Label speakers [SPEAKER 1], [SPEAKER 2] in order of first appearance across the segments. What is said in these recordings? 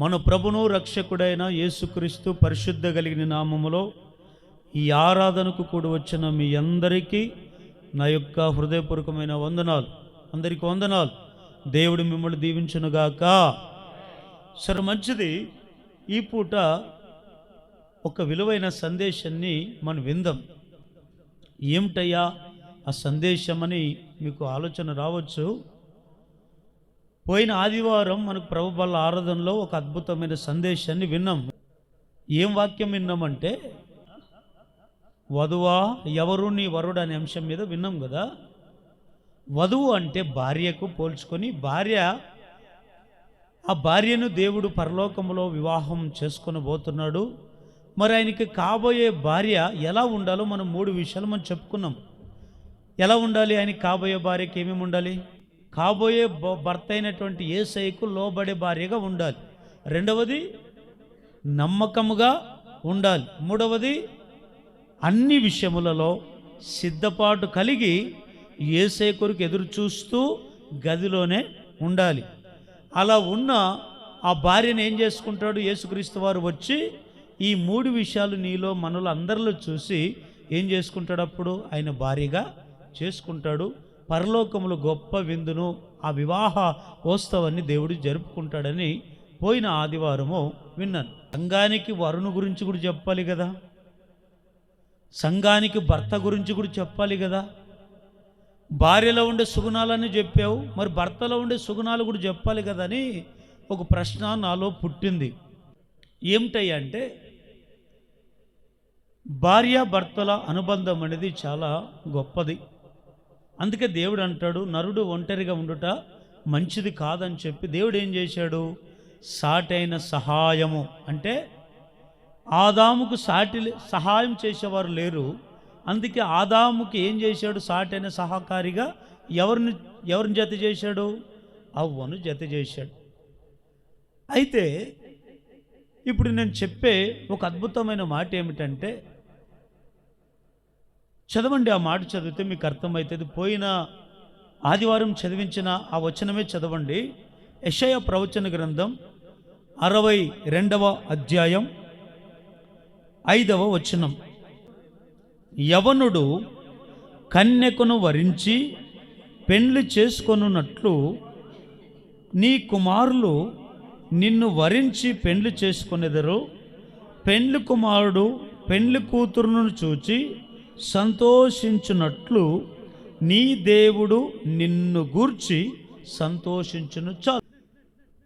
[SPEAKER 1] మన ప్రభును రక్షకుడైన యేసుక్రీస్తు పరిశుద్ధ కలిగిన నామములో ఈ ఆరాధనకు కూడి వచ్చిన మీ అందరికీ నా యొక్క హృదయపూర్వకమైన వందనాలు. అందరికీ వందనాలు. దేవుడు మిమ్మల్ని దీవించునుగాక. సరే, మంచిది. ఈ పూట ఒక విలువైన సందేశాన్ని మనం విందాం. ఏమిటయ్యా ఆ సందేశం అని మీకు ఆలోచన రావచ్చు. పోయిన ఆదివారం మనకు ప్రభు బల్ల ఆరాధనలో ఒక అద్భుతమైన సందేశాన్ని విన్నాం. ఏం వాక్యం విన్నామంటే, వధువా ఎవరు నీ వరుడు అనే అంశం మీద విన్నాం కదా. వధువు అంటే భార్యకు పోల్చుకొని ఆ భార్యను దేవుడు పరలోకములో వివాహం చేసుకొని పోతున్నాడు. మరి ఆయనకి కాబోయే భార్య ఎలా ఉండాలో మనం 3 విషయాలు మనం చెప్పుకున్నాం. ఎలా ఉండాలి? ఆయనకి కాబోయే భార్యకి ఏమేమి ఉండాలి? కాబోయే భర్త అయినటువంటి యేసయ్యకు లోబడే భార్యగా ఉండాలి. రెండవది, నమ్మకముగా ఉండాలి. మూడవది, అన్ని విషయములలో సిద్ధపాటు కలిగి యేసయ్య కొరకు ఎదురు చూస్తూ గదిలోనే ఉండాలి. అలా ఉన్న ఆ భార్యను ఏం చేసుకుంటాడు? యేసుక్రీస్తు వారు వచ్చి ఈ 3 విషయాలు నీలో మనలో అందరిలో చూసి ఏం చేసుకుంటాడు? అప్పుడు ఆయన భార్యగా చేసుకుంటాడు. పరలోకములు గొప్ప విందును, ఆ వివాహ ఉత్సవాన్ని దేవుడు జరుపుకుంటాడని పోయిన ఆదివారము విన్నాను. సంఘానికి వరుణు గురించి కూడా చెప్పాలి కదా, సంఘానికి భర్త గురించి కూడా చెప్పాలి కదా. భార్యలో ఉండే సుగుణాలని చెప్పావు, మరి భర్తలో ఉండే సుగుణాలు కూడా చెప్పాలి కదా అని ఒక ప్రశ్న నాలో పుట్టింది. ఏమిటయ్యా అంటే, భార్యాభర్తల అనుబంధం అనేది చాలా గొప్పది. అందుకే దేవుడు అంటాడు, నరుడు ఒంటరిగా ఉండుట మంచిది కాదని చెప్పి దేవుడు ఏం చేశాడు? సాటైన సహాయము అంటే ఆదాముకు సహాయం చేసేవారు లేరు. అందుకే ఆదాముకి ఏం చేశాడు? సాటైన సహకారిగా ఎవరిని జత చేశాడు? అవ్వను జత చేశాడు. అయితే ఇప్పుడు నేను చెప్పే ఒక అద్భుతమైన మాట ఏమిటంటే, చదవండి. ఆ మాట చదివితే మీకు అర్థమవుతుంది. పోయిన ఆదివారం చదివించిన ఆ వచనమే చదవండి. యెషయా ప్రవచన గ్రంథం 62వ అధ్యాయం 5వ వచనం. యవనుడు కన్యకను వరించి పెండ్లి చేసుకొనున్నట్లు నీ కుమారులు నిన్ను వరించి పెండ్లి చేసుకొనెదరు. పెండ్లి కుమారుడు పెండ్లి కూతురును చూచి సంతోషించున్నట్లు నీ దేవుడు నిన్ను గూర్చి సంతోషించును. చాలు.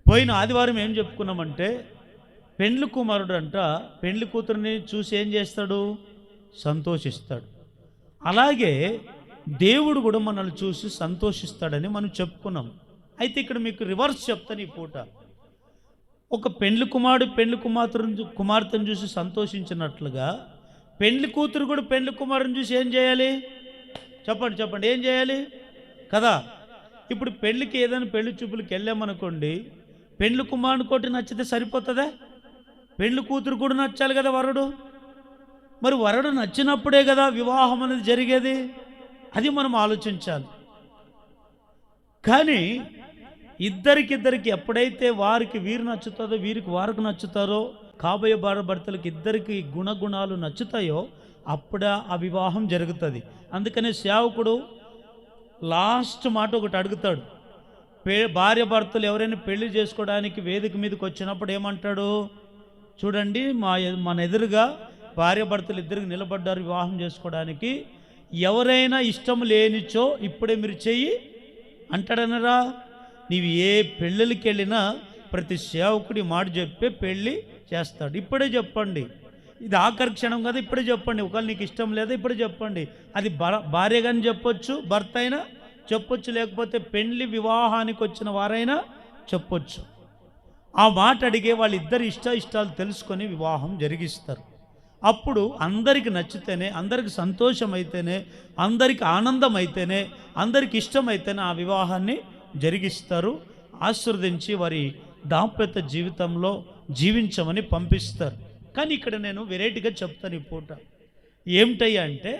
[SPEAKER 1] పోయిన ఆదివారం ఏం చెప్పుకున్నామంటే, పెండ్లి కుమారుడు అంట పెండ్లి కూతురుని చూసి ఏం చేస్తాడు? సంతోషిస్తాడు. అలాగే దేవుడు కూడా మనల్ని చూసి సంతోషిస్తాడని మనం చెప్పుకున్నాం. అయితే ఇక్కడ మీకు రివర్స్ చెప్తాను ఈ పూట. ఒక పెండ్లి కుమారుడు పెండ్లి కుమార్తెను చూసి సంతోషించినట్లుగా పెండ్లి కూతురు కూడా పెండ్లి కుమారుని చూసి ఏం చేయాలి? చెప్పండి ఏం చేయాలి కదా. ఇప్పుడు పెళ్లికి ఏదైనా పెళ్లి చూపులకి వెళ్ళామనుకోండి, పెండ్లి కుమారుని కొట్టి నచ్చితే సరిపోతుందా? పెండ్లి కూతురు కూడా నచ్చాలి కదా వరుడు. మరి వరుడు నచ్చినప్పుడే కదా వివాహం అనేది జరిగేది. అది మనం ఆలోచించాలి. కానీ ఇద్దరికి ఎప్పుడైతే వారికి వీరు నచ్చుతుందో, వీరికి వారికి నచ్చుతారో, కాబోయే భర్తలకు ఇద్దరికి గుణగుణాలు నచ్చుతాయో అప్పుడే ఆ వివాహం జరుగుతుంది. అందుకనే సేవకుడు లాస్ట్ మాట ఒకటి అడుగుతాడు. భార్య భర్తలు ఎవరైనా పెళ్లి చేసుకోవడానికి వేదిక మీదకి వచ్చినప్పుడు ఏమంటాడు? చూడండి, మన ఎదురుగా భార్య భర్తలు ఇద్దరికి నిలబడ్డారు వివాహం చేసుకోవడానికి. ఎవరైనా ఇష్టం లేనిచో ఇప్పుడే మీరు చెయ్యి అంటాడనరా. నీవు ఏ పెళ్ళిళ్ళకి వెళ్ళినా ప్రతి సేవకుడి మాట చెప్పే పెళ్ళి చేస్తాడు. ఇప్పుడే చెప్పండి, ఇది ఆఖరి క్షణం కదా, ఇప్పుడే చెప్పండి. ఒకవేళ నీకు ఇష్టం లేదా ఇప్పుడే చెప్పండి. అది భార్య కానీ చెప్పొచ్చు, భర్త అయినా చెప్పొచ్చు, లేకపోతే పెళ్లి వివాహానికి వచ్చిన వారైనా చెప్పొచ్చు. ఆ మాట అడిగే వాళ్ళిద్దరి ఇష్టాలు తెలుసుకొని వివాహం జరిగిస్తారు. అప్పుడు అందరికి నచ్చితేనే, అందరికి సంతోషం అయితేనే, అందరికి ఆనందం అయితేనే, అందరికి ఇష్టమైతేనే ఆ వివాహాన్ని జరిగిస్తారు. ఆశీర్వదించి వారి దాంపత్య జీవితంలో జీవించమని పంపిస్తారు. కానీ ఇక్కడ నేను వెరైటీగా చెప్తాను ఈ పూట. ఏమిటయ్యా అంటే,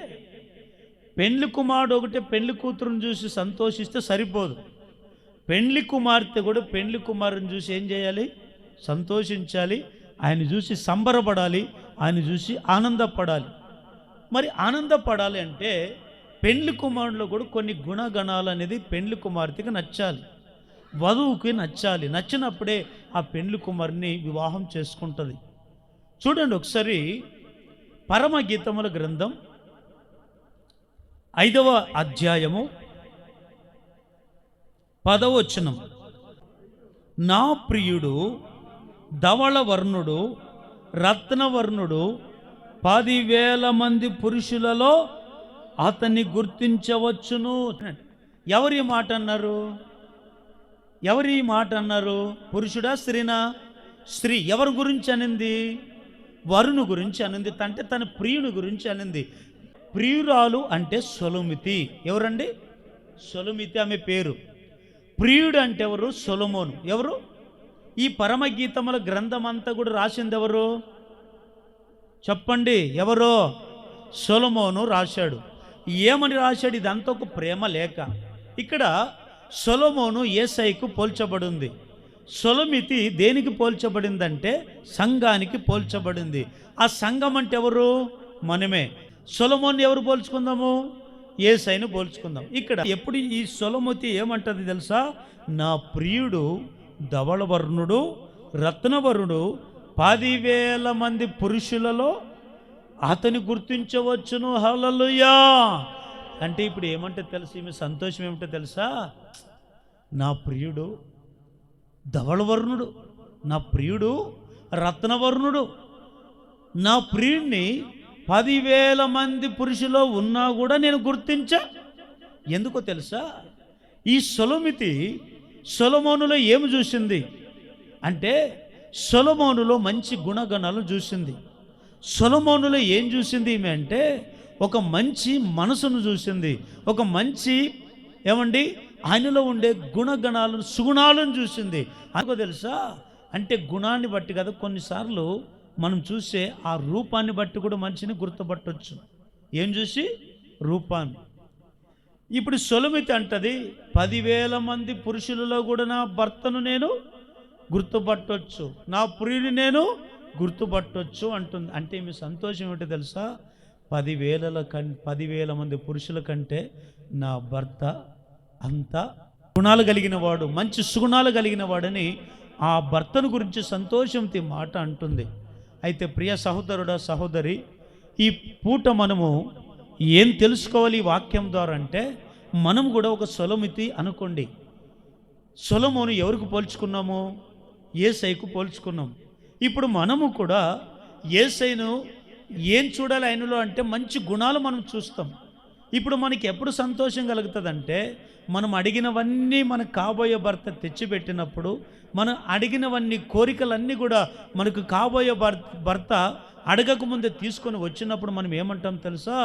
[SPEAKER 1] పెండ్లి కుమారుడు ఒకటే పెండ్లి కూతురుని చూసి సంతోషిస్తే సరిపోదు. పెండ్లి కుమార్తె కూడా పెండ్లి కుమారుని చూసి ఏం చేయాలి? సంతోషించాలి, ఆయన చూసి సంబరపడాలి, ఆయన చూసి ఆనందపడాలి. మరి ఆనందపడాలి అంటే పెండ్లి కుమారులో కూడా కొన్ని గుణగణాలు అనేది పెండ్లి కుమార్తెకి నచ్చాలి, వధువుకి నచ్చాలి. నచ్చినప్పుడే ఆ పెండ్లి కుమారుని వివాహం చేసుకుంటుంది. చూడండి ఒకసారి పరమగీతముల గ్రంథం 5వ అధ్యాయము 10వ వచనం. నా ప్రియుడు ధవళవర్ణుడు రత్నవర్ణుడు 10,000 మంది పురుషులలో అతన్ని గుర్తించవచ్చును. ఎవరి మాట అన్నారు? ఎవరి మాట అన్నారు? పురుషుడా స్త్రీనా? స్త్రీ. ఎవరి గురించి అనింది? వరుణు గురించి అనింది. అంటే తన ప్రియుని గురించి అనింది. ప్రియురాలు అంటే సొలొమితి. ఎవరండి? సొలొమితి ఆమె పేరు. ప్రియుడు అంటే ఎవరు? సొలొమోను. ఎవరు? ఈ పరమగీతముల గ్రంథం అంతా కూడా రాసింది ఎవరు చెప్పండి? ఎవరో? సొలొమోను రాశాడు. ఏమని రాశాడు? ఇదంతా ఒక ప్రేమ లేఖ. ఇక్కడ సొలొమోను యేసయ్యకు పోల్చబడింది. సొలొమితి దేనికి పోల్చబడిందంటే సంఘానికి పోల్చబడింది. ఆ సంఘం అంటే ఎవరు? మనమే. సొలొమోను ఎవరు పోల్చుకుందాము? యేసయ్యను పోల్చుకుందాం. ఇక్కడ ఎప్పుడు ఈ సొలొమితి ఏమంటది తెలుసా? నా ప్రియుడు ధవళవర్ణుడు రత్నవర్ణుడు 10,000 మంది పురుషులలో అతని గుర్తించవచ్చును. హల్లెలూయా. అంటే ఇప్పుడు ఏమంటే తెలుసు, ఈమె సంతోషం ఏమిటో తెలుసా? నా ప్రియుడు ధవళవర్ణుడు, నా ప్రియుడు రత్నవర్ణుడు, నా ప్రియుడిని 10,000 మంది పురుషులో ఉన్నా కూడా నేను గుర్తించా. ఎందుకో తెలుసా? ఈ సొలొమితి సొలొమోనులో ఏమి చూసింది అంటే సొలొమోనులో మంచి గుణగణాలు చూసింది. సొలొమోనులో ఏం చూసింది ఈమె అంటే ఒక మంచి మనసును చూసింది, ఒక మంచి ఆయనలో ఉండే గుణగణాలను సుగుణాలను చూసింది. అందుకో తెలుసా? అంటే గుణాన్ని బట్టి కదా, కొన్నిసార్లు మనం చూసే ఆ రూపాన్ని బట్టి కూడా మనిషిని గుర్తుపట్టవచ్చు. ఏం చూసి? రూపాన్ని. ఇప్పుడు సొలొమితి అంటది 10,000 మంది పురుషులలో కూడా నా భర్తను నేను గుర్తుపట్టవచ్చు, నా ప్రియుని నేను గుర్తుపట్టవచ్చు అంటుంది. అంటే మీ సంతోషం ఏంటో తెలుసా? 10,000 మంది పురుషుల కంటే నా భర్త అంత గుణాలు కలిగిన వాడు, మంచి సుగుణాలు కలిగిన వాడని ఆ భర్తను గురించి సంతోషంతో మాట అంటుంది. అయితే ప్రియ సహోదరుడా సహోదరి, ఈ పూట మనము ఏం తెలుసుకోవాలి ఈ వాక్యం ద్వారా అంటే మనం కూడా ఒక సొలొమితి అనుకోండి. సొలొమోను ఎవరికి పోల్చుకున్నాము? యేసయ్యకు పోల్చుకున్నాం. ఇప్పుడు మనము కూడా యేసయ్యను ఏం చూడాలి ఆయనలో అంటే మంచి గుణాలు మనం చూస్తాం. ఇప్పుడు మనకి ఎప్పుడు సంతోషం కలుగుతుందంటే మనం అడిగినవన్నీ మనకు కాబోయే భర్త తెచ్చిపెట్టినప్పుడు, మనం అడిగినవన్నీ కోరికలన్నీ కూడా మనకు కాబోయే భర్త అడగకముందే తీసుకొని వచ్చినప్పుడు మనం ఏమంటాం తెలుసా?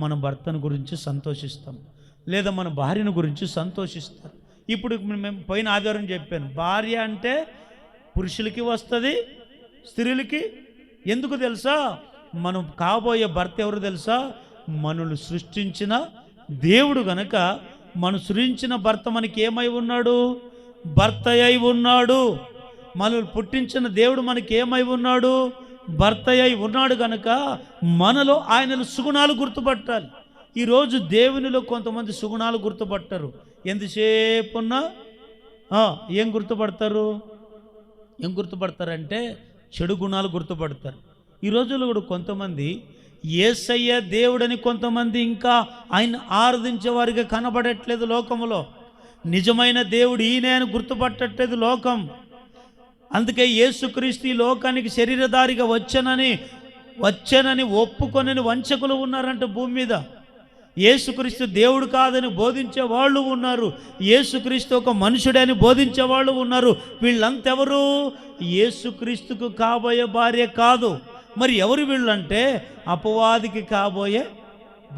[SPEAKER 1] మన భర్తను గురించి సంతోషిస్తాం, లేదా మన భార్యను గురించి సంతోషిస్తాం. ఇప్పుడు మేము పోయిన ఆదివారం చెప్పాను, భార్య అంటే పురుషులకి వస్తుంది, స్త్రీలకి. ఎందుకు తెలుసా? మనం కాబోయే భర్త ఎవరు తెలుసా? మనల్ని సృష్టించిన దేవుడు గనక మనం సృష్టించిన భర్త మనకి ఏమై ఉన్నాడు? భర్త అయి ఉన్నాడు. మనల్ని పుట్టించిన దేవుడు మనకి ఏమై ఉన్నాడు? భర్త అయి ఉన్నాడు గనక మనలో ఆయనలు సుగుణాలు గుర్తుపట్టాలి. ఈరోజు దేవునిలో కొంతమంది సుగుణాలు గుర్తుపట్టరు. ఎంతసేపు ఉన్నా ఏం గుర్తుపడతారు? ఏం గుర్తుపడతారంటే చెడు గుణాలు గుర్తుపడతారు. ఈ రోజుల్లో కూడా కొంతమంది యేసయ్య దేవుడని కొంతమంది ఇంకా ఆయన ఆరాధించే వారిగా కనబడట్లేదు లోకములో. నిజమైన దేవుడు ఈయనే అని గుర్తుపట్టట్లేదు లోకం. అందుకే యేసుక్రీస్తు ఈ లోకానికి శరీరధారిగా వచ్చానని ఒప్పుకొనని వంచకులు ఉన్నారంట భూమి మీద. యేసుక్రీస్తు దేవుడు కాదని బోధించే వాళ్ళు ఉన్నారు, యేసుక్రీస్తు ఒక మనుషుడని బోధించే వాళ్ళు ఉన్నారు. వీళ్ళంతెవరు? యేసుక్రీస్తుకు కాబోయే భార్య కాదు. మరి ఎవరు వీళ్ళంటే అపవాదికి కాబోయే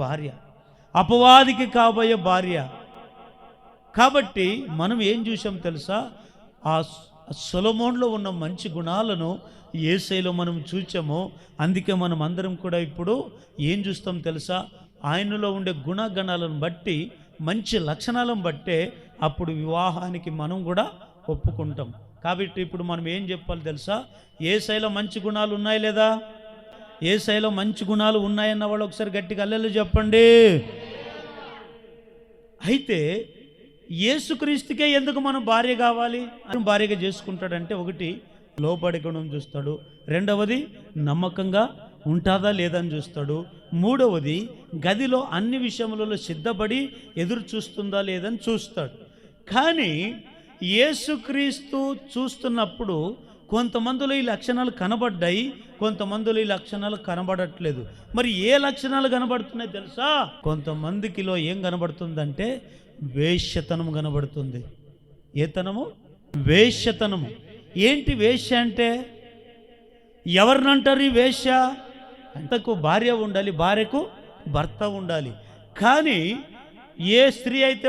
[SPEAKER 1] భార్య, అపవాదికి కాబోయే భార్య. కాబట్టి మనం ఏం చూసాం తెలుసా? ఆ సొలొమోనులో ఉన్న మంచి గుణాలను యేసయ్యలో మనం చూచాము. అందుకే మనం అందరం కూడా ఇప్పుడు ఏం చూస్తాం తెలుసా? ఆయనలో ఉండే గుణగణాలను బట్టి, మంచి లక్షణాలను బట్టే అప్పుడు వివాహానికి మనం కూడా ఒప్పుకుంటాం. కాబట్టి ఇప్పుడు మనం ఏం చెప్పాలి తెలుసా? యేసయ్యలో మంచి గుణాలు ఉన్నాయి లేదా? యేసయ్యలో మంచి గుణాలు ఉన్నాయన్న వాళ్ళు ఒకసారి గట్టిగా హల్లెలూయా చెప్పండి. అయితే యేసుక్రీస్తుకే ఎందుకు మనం భార్య కావాలి? భార్యగా చేసుకుంటాడంటే, ఒకటి లోబడి గుణం చూస్తాడు, రెండవది నమ్మకంగా ఉంటుందా లేదని చూస్తాడు, మూడవది గదిలో అన్ని విషయములలో సిద్ధపడి ఎదురు చూస్తుందా లేదని చూస్తాడు. కానీ యేసుక్రీస్తు చూస్తున్నప్పుడు కొంతమందిలో ఈ లక్షణాలు కనబడ్డాయి, కొంతమందిలో ఈ లక్షణాలు కనబడట్లేదు. మరి ఏ లక్షణాలు కనబడుతున్నాయి తెలుసా? కొంతమందికిలో ఏం కనబడుతుందంటే వేశ్యతనం కనబడుతుంది. ఏ తనము? వేశ్యతనము. ఏంటి వేశ్య అంటే? ఎవరినంటారు ఈ వేశ్య? అంతకు భార్య ఉండాలి, భార్యకు భర్త ఉండాలి. కానీ ఏ స్త్రీ అయితే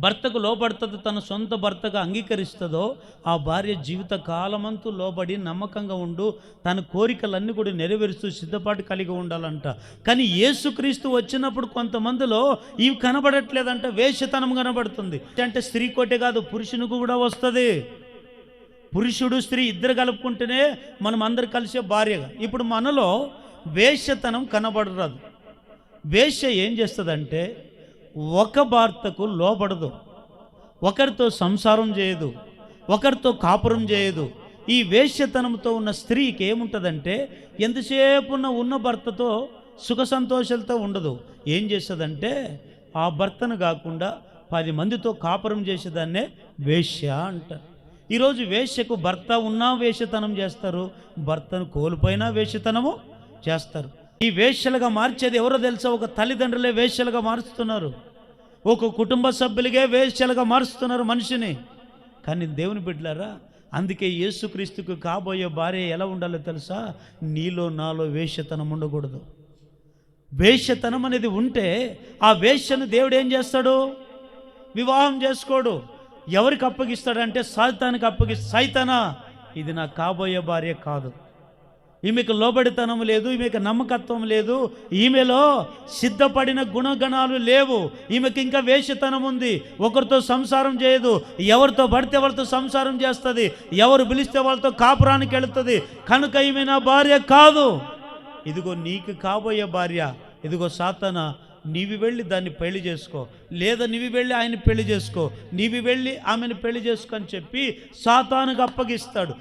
[SPEAKER 1] భర్తకు లోబడుతుందో, తన సొంత భర్తగా అంగీకరిస్తుందో, ఆ భార్య జీవిత కాలమంతూ లోబడి నమ్మకంగా ఉండు, తన కోరికలన్నీ కూడా నెరవేరుస్తూ సిద్ధపాటు కలిగి ఉండాలంట. కానీ యేసుక్రీస్తు వచ్చినప్పుడు కొంతమందిలో ఇవి కనబడట్లేదంట, వేశ్యతనం కనబడుతుంది. అంటే స్త్రీ కోటే కాదు, పురుషునికి కూడా వస్తుంది. పురుషుడు స్త్రీ ఇద్దరు కలుపుకుంటేనే మనం అందరు కలిసే భార్యగా. ఇప్పుడు మనలో వేశ్యతనం కనబడరాదు. వేశ్య ఏం చేస్తుందంటే, ఒక భర్తకు లోబడదు, ఒకరితో సంసారం చేయదు, ఒకరితో కాపురం చేయదు. ఈ వేశ్యతనంతో ఉన్న స్త్రీకి ఏముంటుందంటే, ఎంతసేపు ఉన్న భర్తతో సుఖ సంతోషాలతో ఉండదు. ఏం చేస్తుందంటే, ఆ భర్తను కాకుండా 10 మందితో కాపురం చేసేదాన్నే వేశ్య అంటారు. ఈరోజు వేశ్యకు భర్త ఉన్నా వేశ్యతనం చేస్తారు, భర్తను కోల్పోయినా వేశ్యతనము చేస్తారు. ఈ వేశ్యలుగా మార్చేది ఎవరో తెలుసా? ఒక తల్లిదండ్రులే వేశ్యలుగా మారుస్తున్నారు, ఒక కుటుంబ సభ్యులుగా వేశ్యలుగా మారుస్తున్నారు మనిషిని. కానీ దేవుని బిడ్డలారా, అందుకే యేసుక్రీస్తుకు కాబోయే భార్య ఎలా ఉండాలో తెలుసా? నీలో నాలో వేశ్యతనం ఉండకూడదు. వేశ్యతనం అనేది ఉంటే ఆ వేశ్యను దేవుడు ఏం చేస్తాడు? వివాహం చేసుకోడు. ఎవరికి అప్పగిస్తాడంటే సైతానికి అప్పగిస్తాడు. సైతానా, ఇది నా కాబోయే భార్య కాదు, ఈమెకు లోబడితనం లేదు, ఈమెకు నమ్మకత్వం లేదు, ఈమెలో సిద్ధపడిన గుణగణాలు లేవు, ఈమెకి ఇంకా వేశ్యతనం ఉంది, ఒకరితో సంసారం చేయదు, ఎవరితో పడితే వాళ్ళతో సంసారం చేస్తుంది, ఎవరు పిలిస్తే వాళ్ళతో కాపురానికి వెళుతుంది, కనుక ఈమె నా భార్య కాదు. ఇదిగో నీకు కాబోయే భార్య, ఇదిగో సాతానా, నీవి వెళ్ళి దాన్ని పెళ్లి చేసుకో, లేదా నీవి వెళ్ళి ఆయన పెళ్లి చేసుకో, నీవి వెళ్ళి ఆమెను పెళ్లి చేసుకో అని చెప్పి సాతానుకు అప్పగిస్తాడు.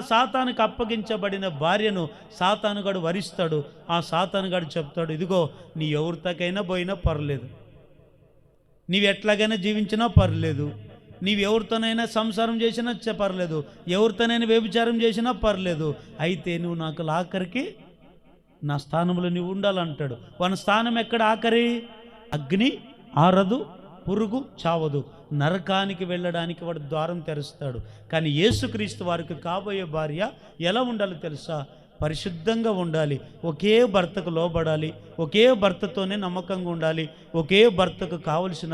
[SPEAKER 1] సాతానుకు అప్పగించబడిన భార్యను సాతానుగాడు వరిస్తాడు. ఆ సాతానుగాడు చెప్తాడు, ఇదిగో నీ ఎవరితోకైనా పోయినా పర్లేదు, నీవు ఎట్లాగైనా జీవించినా పర్లేదు, నీవు ఎవరితోనైనా సంసారం చేసినా పర్లేదు, ఎవరితోనైనా వ్యభిచారం చేసినా పర్లేదు, అయితే నువ్వు నాకు ఆఖరికి నా స్థానంలో నీవు ఉండాలంటాడు. వాని స్థానం ఎక్కడ? ఆఖరి అగ్ని ఆరదు, పురుగు చావదు, నరకానికి వెళ్ళడానికి వాడు ద్వారం తెరుస్తాడు. కానీ యేసుక్రీస్తు వారికి కాబోయే భార్య ఎలా ఉండాలో తెలుసా? పరిశుద్ధంగా ఉండాలి, ఒకే భర్తకు లోబడాలి, ఒకే భర్తతోనే నమ్మకంగా ఉండాలి, ఒకే భర్తకు కావలసిన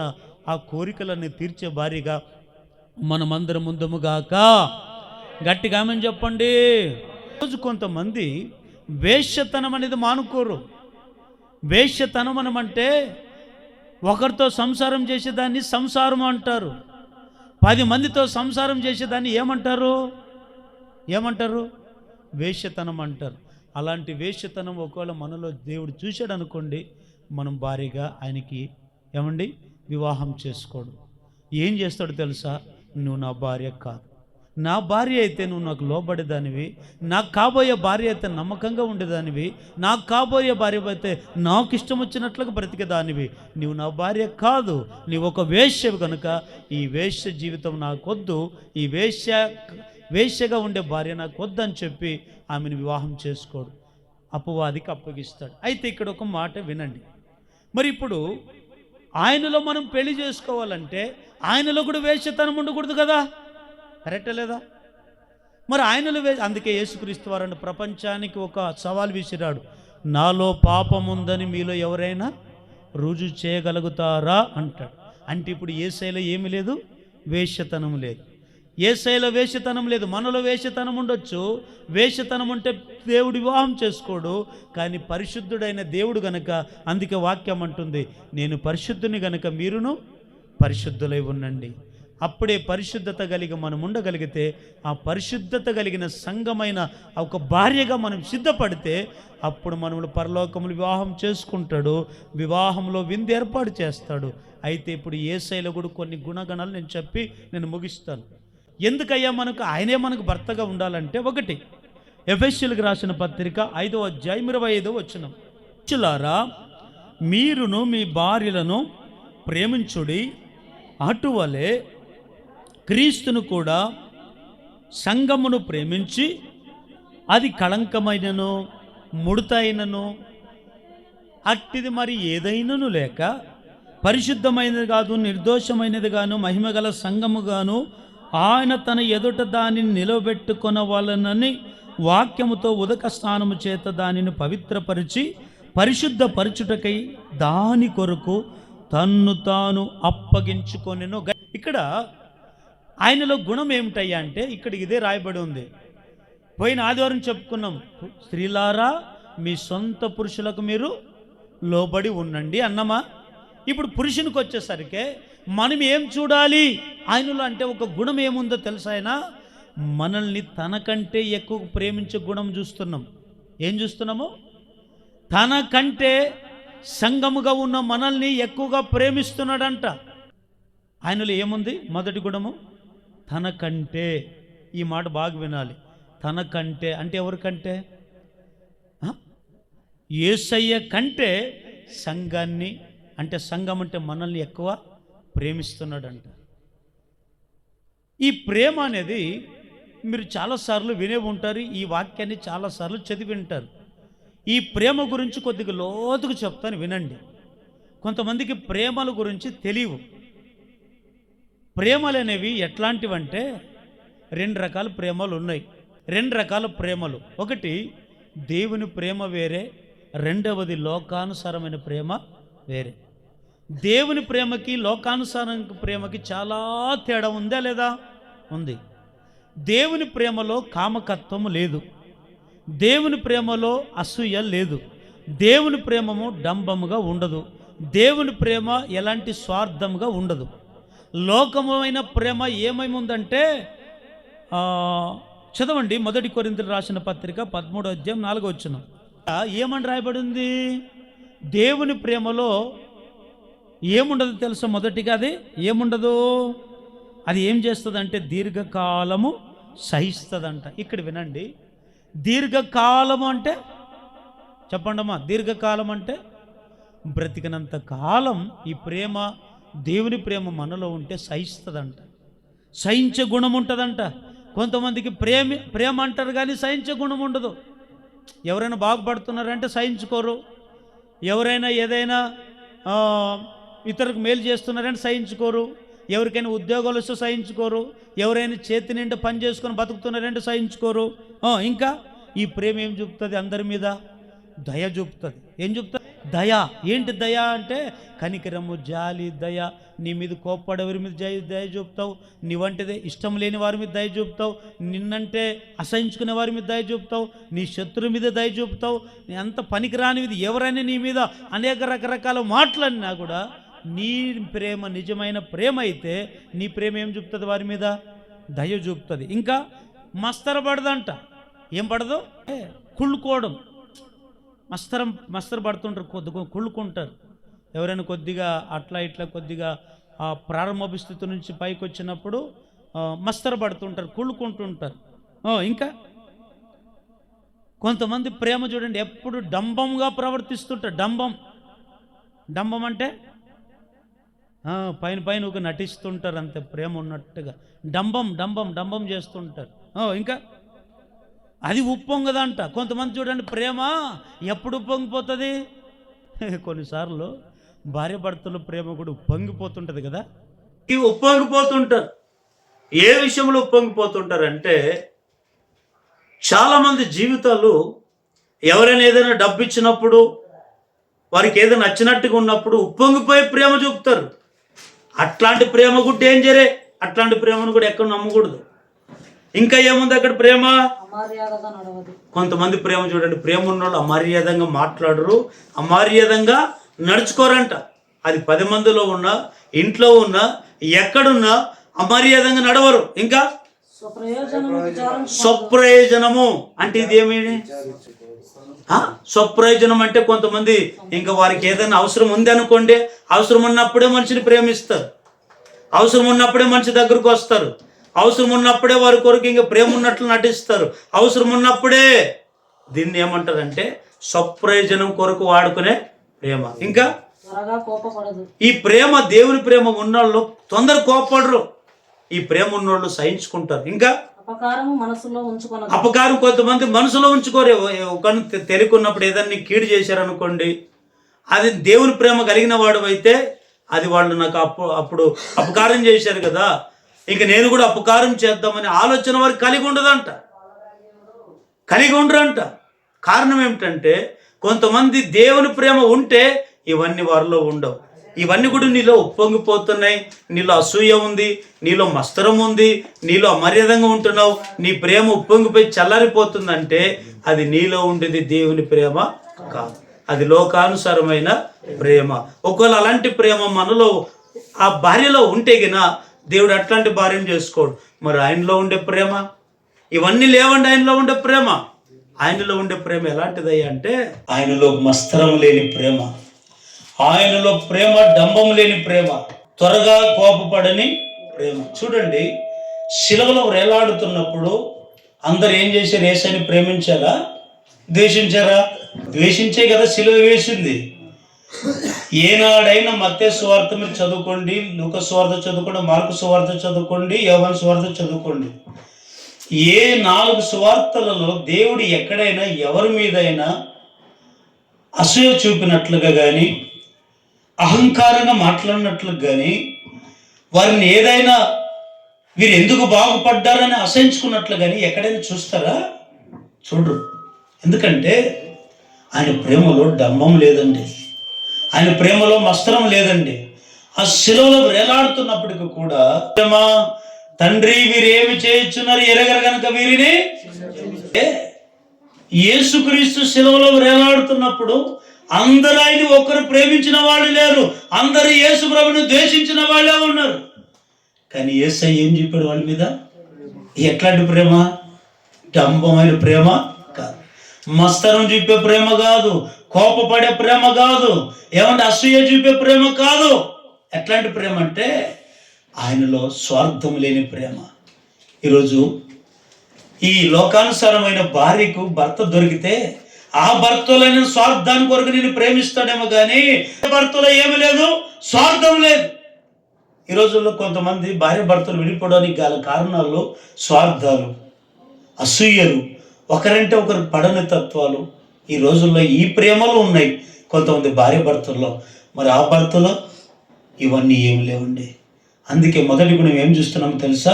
[SPEAKER 1] ఆ కోరికలను తీర్చే భార్యగా మనమందరం ముందుముగాక. గట్టిగా ఆమేన్ చెప్పండి. రోజు కొంతమంది వేశ్యతనం అనేది మానుకోరు. వేశ్యతనం అనమంటే ఒకరితో సంసారం చేసేదాన్ని సంసారం అంటారు, 10 మందితో సంసారం చేసేదాన్ని ఏమంటారు? వేశ్యతనం అంటారు. అలాంటి వేశ్యతనం ఒకవేళ మనలో దేవుడు చూశాడు అనుకోండి, మనం భారీగా ఆయనకి వివాహం చేసుకోడు. ఏం చేస్తాడు తెలుసా? నువ్వు నా భార్య కాదు, నా భార్య అయితే నువ్వు నాకు లోబడేదానివి, నాకు కాబోయే భార్య అయితే నమ్మకంగా ఉండేదానివి, నాకు కాబోయే భార్య అయితే నాకు ఇష్టం వచ్చినట్లుగా బ్రతికేదానివి, నువ్వు నా భార్య కాదు, నీవు ఒక వేశ్యవి కనుక ఈ వేశ్య జీవితం నాకొద్దు, ఈ వేశ్యగా ఉండే భార్య నాకు వద్దని చెప్పి ఆమెను వివాహం చేసుకోడు, అపవాదికి అప్పగిస్తాడు. అయితే ఇక్కడ ఒక మాట వినండి. మరి ఇప్పుడు ఆయనలో మనం పెళ్లి చేసుకోవాలంటే ఆయనలో కూడా వేశ్యతనం ఉండకూడదు కదా? కరెక్టే లేదా? మరి ఆయనలో అందుకే యేసుక్రీస్తు వారు ప్రపంచానికి ఒక సవాల్ విసిరాడు, నాలో పాపం ఉందని మీలో ఎవరైనా రుజువు చేయగలుగుతారా అంటాడు. అంటే ఇప్పుడు యేసయ్యలో ఏమి లేదు? వేశ్యతనం లేదు. యేసయ్యలో వేశ్యతనం లేదు. మనలో వేశ్యతనం ఉండొచ్చు, వేశ్యతనం ఉంటే దేవుడు వివాహం చేసుకోడు. కానీ పరిశుద్ధుడైన దేవుడు గనక, అందుకే వాక్యం అంటుంది, నేను పరిశుద్ధుని గనక మీరును పరిశుద్ధులై ఉండండి. అప్పుడే పరిశుద్ధత కలిగి మనం ఉండగలిగితే, ఆ పరిశుద్ధత కలిగిన సంఘమైన ఒక భార్యగా మనం సిద్ధపడితే, అప్పుడు మనములు పరలోకములు వివాహం చేసుకుంటాడు, వివాహంలో విందు ఏర్పాటు చేస్తాడు. అయితే ఇప్పుడు యేసయ్యలో కూడా కొన్ని గుణగణాలు నేను చెప్పి నేను ముగిస్తాను. ఎందుకయ్యా మనకు ఆయనే మనకు భర్తగా ఉండాలంటే, ఒకటి ఎఫెసీయులకు రాసిన పత్రిక 5వ అధ్యాయం 25వ వచనం, పురుషులారా మీరును మీ భార్యలను ప్రేమించుడి, అటువలే క్రీస్తును కూడా సంఘమును ప్రేమించి అది కళంకమైనను ముడతైనను అట్టిది మరి ఏదైనను లేక పరిశుద్ధమైనది కాదు, నిర్దోషమైనది గాను, మహిమగల సంఘము గాను ఆయన తన ఎదుట దానిని నిలబెట్టుకొనవలనని వాక్యముతో ఉదక స్నానము చేత దానిని పవిత్రపరిచి పరిశుద్ధపరచుటకై దాని కొరకు తన్ను తాను అప్పగించుకొనెను. ఇక్కడ ఆయనలో గుణం ఏమిటయ్యా అంటే, ఇక్కడ ఇదే రాయబడి ఉంది. పోయిన ఆదివారం చెప్పుకున్నాం, స్త్రీలారా మీ సొంత పురుషులకు మీరు లోబడి ఉండండి అన్నమా. ఇప్పుడు పురుషునికి వచ్చేసరికి మనం ఏం చూడాలి ఆయనలో అంటే, ఒక గుణం ఏముందో తెలుసా? ఆయన మనల్ని తనకంటే ఎక్కువ ప్రేమించే గుణం చూస్తున్నాం. ఏం చూస్తున్నాము? తనకంటే సంఘముగా ఉన్న మనల్ని ఎక్కువగా ప్రేమిస్తున్నాడంట. ఆయనలో ఏముంది? మొదటి గుణము తనకంటే. ఈ మాట బాగా వినాలి. తనకంటే అంటే ఎవరికంటే? యేసయ్య కంటే సంఘాన్ని, అంటే సంఘం అంటే మనల్ని ఎక్కువ ప్రేమిస్తున్నాడంట. ఈ ప్రేమ అనేది మీరు చాలాసార్లు వినే ఉంటారు, ఈ వాక్యాన్ని చాలాసార్లు చదివి ఉంటారు. ఈ ప్రేమ గురించి కొద్దిగా లోతుగా చెప్తాను, వినండి. కొంతమందికి ప్రేమల గురించి తెలియవు. ప్రేమలు అనేవి ఎట్లాంటివంటే, 2 రకాల ప్రేమలు ఉన్నాయి. 2 రకాల ప్రేమలు. ఒకటి దేవుని ప్రేమ వేరే, రెండవది లోకానుసారమైన ప్రేమ వేరే. దేవుని ప్రేమకి లోకానుసారమైన ప్రేమకి చాలా తేడా ఉందా లేదా? ఉంది. దేవుని ప్రేమలో కామకత్వము లేదు, దేవుని ప్రేమలో అసూయ లేదు, దేవుని ప్రేమము డంబముగా ఉండదు, దేవుని ప్రేమ ఎలాంటి స్వార్థంగా ఉండదు. లోకమైన ప్రేమ ఏమేముందంటే, చదవండి 1 కొరింథీయులు రాసిన పత్రిక 13వ అధ్యాయం 4వ వచనం. ఏమని రాయబడింది? దేవుని ప్రేమలో ఏముండదు తెలుసా? మొదటిగా అది ఏముండదు? అది ఏం చేస్తుందంటే దీర్ఘకాలము సహిస్తుందంట. ఇక్కడ వినండి, దీర్ఘకాలము అంటే చెప్పండమ్మా. దీర్ఘకాలం అంటే బ్రతికినంత కాలం ఈ ప్రేమ, దేవుని ప్రేమ మనలో ఉంటే సహిస్తుందంట. సహించే గుణం ఉంటుందంట. కొంతమందికి ప్రేమ అంటారు కానీ సహించే గుణం ఉండదు. ఎవరైనా బాగుపడుతున్నారంటే సహించుకోరు, ఎవరైనా ఏదైనా ఇతరులకు మేలు చేస్తున్నారంటే సహించుకోరు, ఎవరికైనా ఉద్యోగాలు వస్తే సహించుకోరు, ఎవరైనా చేతి నిండా పని చేసుకొని బతుకుతున్నారంటే సహించుకోరు. ఇంకా ఈ ప్రేమ ఏం చూపుతుంది? అందరి మీద దయ చూపుతుంది. ఏం చూపుతుంది? దయ. ఏంటి దయ అంటే? కనికరము, జాలి, దయ. నీ మీద కోప్పడేవారి మీద దయ చూపుతావు, నీవంటిదే ఇష్టం లేని వారి మీద దయ చూపుతావు, నిన్నంటే అసహించుకునే వారి మీద దయ చూపుతావు, నీ శత్రువు మీద దయ చూపుతావు. నీ అంత పనికిరానిది ఎవరైనా నీ మీద అనేక రకరకాల మాటలన్నా కూడా నీ ప్రేమ నిజమైన ప్రేమ అయితే నీ ప్రేమ ఏం చూపుతుంది? వారి మీద దయ చూపుతుంది. ఇంకా మస్తర పడదంట. ఏం పడదు? కుళ్ళుకోవడం. మస్తర పడుతుంటారు, కొద్దిగా కుళ్ళుకుంటారు. ఎవరైనా కొద్దిగా అట్లా ఇట్లా కొద్దిగా ఆ ప్రారంభ స్థితి నుంచి పైకి వచ్చినప్పుడు మస్తర పడుతుంటారు, కుళ్ళుకుంటుంటారు. ఇంకా కొంతమంది ప్రేమ చూడండి, ఎప్పుడు డంబంగా ప్రవర్తిస్తుంటారు. డంబం అంటే పైన ఒక నటిస్తుంటారు, అంతే ప్రేమ ఉన్నట్టుగా. డంబం చేస్తుంటారు. ఇంకా అది ఉప్పొంగదంట. కొంతమంది చూడండి, ప్రేమ ఎప్పుడు ఉప్పొంగిపోతుంది? కొన్నిసార్లు భార్య భర్తల ప్రేమ కూడా ఉప్పొంగిపోతుంటుంది కదా. ఈ ఉప్పొంగిపోతుంటారు. ఏ విషయంలో ఉప్పొంగిపోతుంటారంటే, చాలామంది జీవితాలు ఎవరైనా ఏదైనా డబ్బు ఇచ్చినప్పుడు, వారికి ఏదైనా నచ్చినట్టుగా ఉన్నప్పుడు ఉప్పొంగిపోయి ప్రేమ చూపుతారు. అట్లాంటి ప్రేమ కూడా డేంజరే. అట్లాంటి ప్రేమను కూడా ఎక్కడ నమ్మకూడదు. ఇంకా ఏముంది అక్కడ? ప్రేమ కొంతమంది ప్రేమ చూడండి, ప్రేమ ఉన్నోళ్ళు అమర్యాదంగా మాట్లాడరు, అమర్యాదంగా నడుచుకోరంట. అది 10 మందిలో ఉన్నా, ఇంట్లో ఉన్నా, ఎక్కడున్నా అమర్యాదంగా నడవరు. ఇంకా స్వప్రయోజనము అంటే ఇదేమి? స్వప్రయోజనం అంటే కొంతమంది ఇంకా వారికి ఏదైనా అవసరం ఉంది అనుకోండి, అవసరం ఉన్నప్పుడే మనిషిని ప్రేమిస్తారు, అవసరం ఉన్నప్పుడే మనిషి దగ్గరకు వస్తారు, అవసరం ఉన్నప్పుడే వారి కొరకు ఇంకా ప్రేమ ఉన్నట్లు నటిస్తారు, అవసరం ఉన్నప్పుడే. దీన్ని ఏమంటారంటే స్వప్రయోజనం కొరకు వాడుకునే ప్రేమ. ఇంకా ఈ ప్రేమ, దేవుని ప్రేమ ఉన్నోళ్ళు తొందర కోపడరు, ఈ ప్రేమ ఉన్నోళ్ళు సహించుకుంటారు. ఇంకా అపకారం కొంతమంది మనసులో ఉంచుకోరు. ఒక తెలియకున్నప్పుడు ఏదన్నా కీడు చేశారనుకోండి, అది దేవుని ప్రేమ కలిగిన వాడు అయితే అది వాళ్ళు నాకు అప్పుడు అపకారం చేశారు కదా, ఇంక నేను కూడా అపకారం చేద్దామని ఆలోచన వారికి కలిగి ఉండదంట, కలిగి ఉండరంట. కారణం ఏమిటంటే కొంతమంది దేవుని ప్రేమ ఉంటే ఇవన్నీ వారిలో ఉండవు. ఇవన్నీ కూడా నీలో ఉప్పొంగిపోతున్నాయి, నీలో అసూయ ఉంది, నీలో మస్తరం ఉంది, నీలో అమర్యాదంగా ఉంటున్నావు, నీ ప్రేమ ఉప్పొంగిపోయి చల్లారిపోతుందంటే అది నీలో ఉండేది దేవుని ప్రేమ కాదు, అది లోకానుసారమైన ప్రేమ. ఒకవేళ అలాంటి ప్రేమ మనలో ఆ భార్యలో ఉంటే గినా దేవుడు అట్లాంటి భార్యను చేసుకోడు. మరి ఆయనలో ఉండే ప్రేమ ఇవన్నీ లేవండి. ఆయనలో ఉండే ప్రేమ, ఆయనలో ఉండే ప్రేమ ఎలాంటిదయ్యా అంటే ఆయనలో మస్తరం లేని ప్రేమ, ఆయనలో ప్రేమ డంబం లేని ప్రేమ, త్వరగా కోపపడని ప్రేమ. చూడండి, శిలువలో వేలాడుతున్నప్పుడు అందరు ఏం చేశారు? యేసుని ప్రేమించారా, ద్వేషించారా? ద్వేషించే కదా శిలువ వేసింది. ఏనాడైనా మత్తయి సువార్త మీరు చదువుకోండి, లూకా సువార్త చదువుకోండి, మార్కు సువార్త చదువుకోండి, యోహాను సువార్త చదువుకోండి. ఏ 4 సువార్తలలో దేవుడు ఎక్కడైనా ఎవరి మీదైనా అసూయ చూపినట్లుగా కానీ, అహంకారంగా మాట్లాడినట్లు కానీ, వారిని ఏదైనా వీరు ఎందుకు బాగుపడ్డారని అసహించుకున్నట్లు కానీ ఎక్కడైనా చూస్తారా? చూడరు. ఎందుకంటే ఆయన ప్రేమలో డంబం లేదండి, ఆయన ప్రేమలో మస్తరం లేదండి. ఆ శిలువలో వేలాడుతున్నప్పటికీ కూడా తండ్రి వీరేమి చేయుచున్నారు ఎరగరు గనుక వీరిని. యేసుక్రీస్తు శిలువలో వేలాడుతున్నప్పుడు అందరూ ఆయన ఒకరు ప్రేమించిన వాళ్ళు లేరు, అందరూ యేసు ప్రభువుని ద్వేషించిన వాళ్ళే ఉన్నారు. కానీ యేసయ్య ఏం చెప్పాడు వాళ్ళ మీద? ఎట్లాంటి ప్రేమ? డంబమైన ప్రేమ కాదు, మస్తరం చూపే ప్రేమ కాదు, కోపపడే ప్రేమ కాదు, ఏమంటే అసూయ చూపే ప్రేమ కాదు. ఎట్లాంటి ప్రేమ అంటే ఆయనలో స్వార్థం లేని ప్రేమ. ఈరోజు ఈ లోకానుసారమైన భార్యకు భర్త దొరికితే ఆ భర్తలైన స్వార్థాన్ని కొరకు నేను ప్రేమిస్తాడేమో కానీ భర్తలో ఏమి లేదు, స్వార్థం లేదు. ఈ రోజుల్లో కొంతమంది భార్య భర్తలు విడిపోవడానికి గల కారణాలు స్వార్థాలు, అసూయలు, ఒకరంటే ఒకరు పడని తత్వాలు ఈ రోజుల్లో ఈ ప్రేమలు ఉన్నాయి కొంతమంది భార్య భర్తల్లో. మరి ఆ భర్తలో ఇవన్నీ ఏమి లేవండి. అందుకే మొదటి గుణం ఏం చూస్తున్నామో తెలుసా?